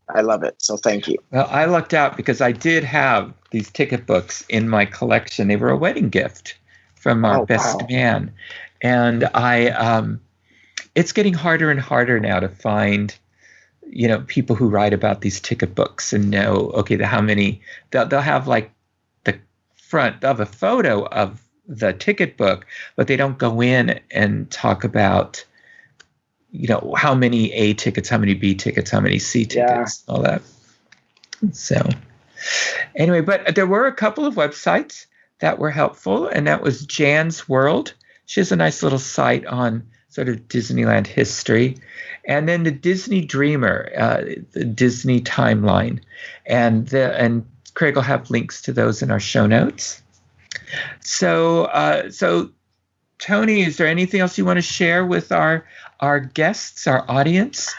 I love it. So thank you. Well, I lucked out because I did have these ticket books in my collection. They were a wedding gift from our best man. And it's getting harder and harder now to find, people who write about these ticket books and know, okay, how many, they'll have like the front of a photo of the ticket book, but they don't go in and talk about, how many A tickets, how many B tickets, how many C tickets, all that. So anyway, but there were a couple of websites that were helpful, and that was Jan's World. She has a nice little site on sort of Disneyland history, and then the Disney Dreamer, the Disney timeline, and Craig will have links to those in our show notes. So Tony, is there anything else you want to share with our guests, our audience?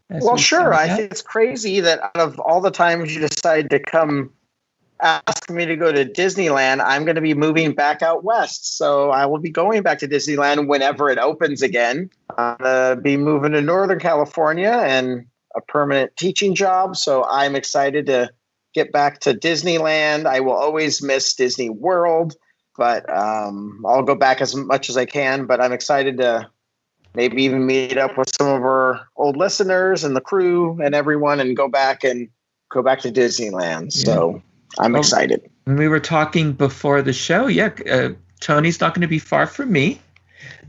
Well, sure. I think it's crazy that out of all the times you decide to come ask me to go to Disneyland, I'm going to be moving back out west. So I will be going back to Disneyland whenever it opens again. I'm going to be moving to Northern California and a permanent teaching job. So I'm excited to get back to Disneyland. I will always miss Disney World, but I'll go back as much as I can. But I'm excited to maybe even meet up with some of our old listeners and the crew and everyone and go back to Disneyland. So I'm excited. We were talking before the show. Tony's not going to be far from me.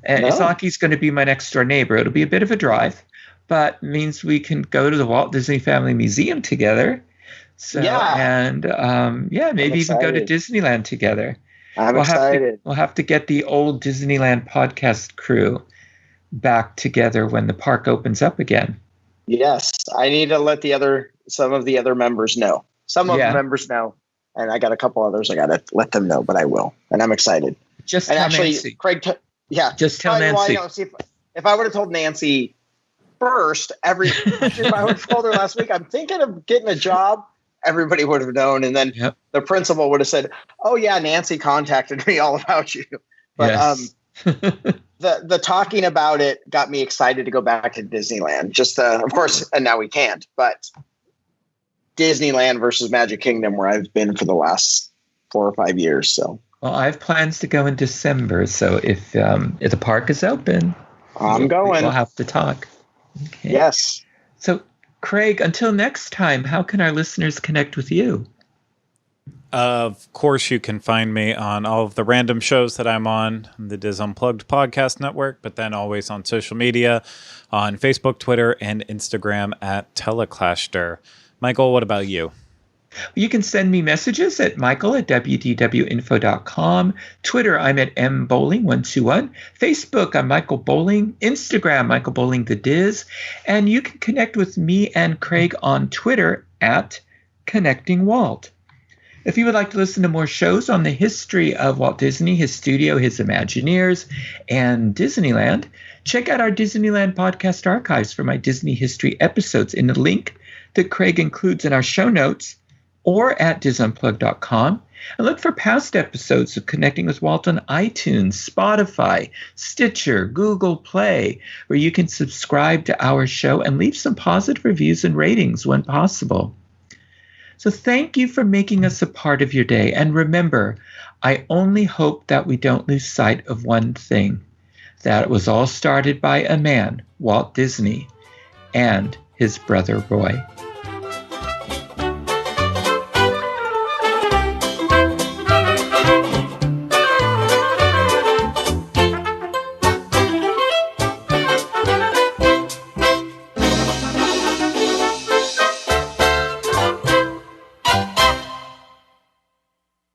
And it's not like he's going to be my next door neighbor. It'll be a bit of a drive, but means we can go to the Walt Disney Family Museum together. So, maybe even go to Disneyland together. I'm excited. We'll have to get the old Disneyland podcast crew back together when the park opens up again. Yes, I need to let some of the other members know. Some of the members know, and I got a couple others I got to let them know, but I will, and I'm excited. Just tell Nancy. Craig, just tell Nancy. If I would have told Nancy first, if I would have told her last week, I'm thinking of getting a job, everybody would have known, and then the principal would have said, "Oh yeah, Nancy contacted me all about you." But the talking about it got me excited to go back to Disneyland. Just of course, and now we can't, but Disneyland versus Magic Kingdom, where I've been for the last 4 or 5 years. So, well, I have plans to go in December. So if the park is open, I'm going. We'll have to talk. Okay. Yes. So, Craig, until next time, how can our listeners connect with you? Of course, you can find me on all of the random shows that I'm on the Diz Unplugged podcast network, but then always on social media, on Facebook, Twitter, and Instagram at Teleclaster. Michael, what about you? You can send me messages at michael@wdwinfo.com. Twitter, I'm at mbowling121. Facebook, I'm Michael Bowling. Instagram, Michael Bowling the Diz. And you can connect with me and Craig on Twitter at Connecting Walt. If you would like to listen to more shows on the history of Walt Disney, his studio, his Imagineers, and Disneyland, check out our Disneyland podcast archives for my Disney history episodes in the link that Craig includes in our show notes or at DizUnplugged.com. And look for past episodes of Connecting with Walt on iTunes, Spotify, Stitcher, Google Play, where you can subscribe to our show and leave some positive reviews and ratings when possible. So thank you for making us a part of your day. And remember, I only hope that we don't lose sight of one thing, that it was all started by a man, Walt Disney, and his brother Roy.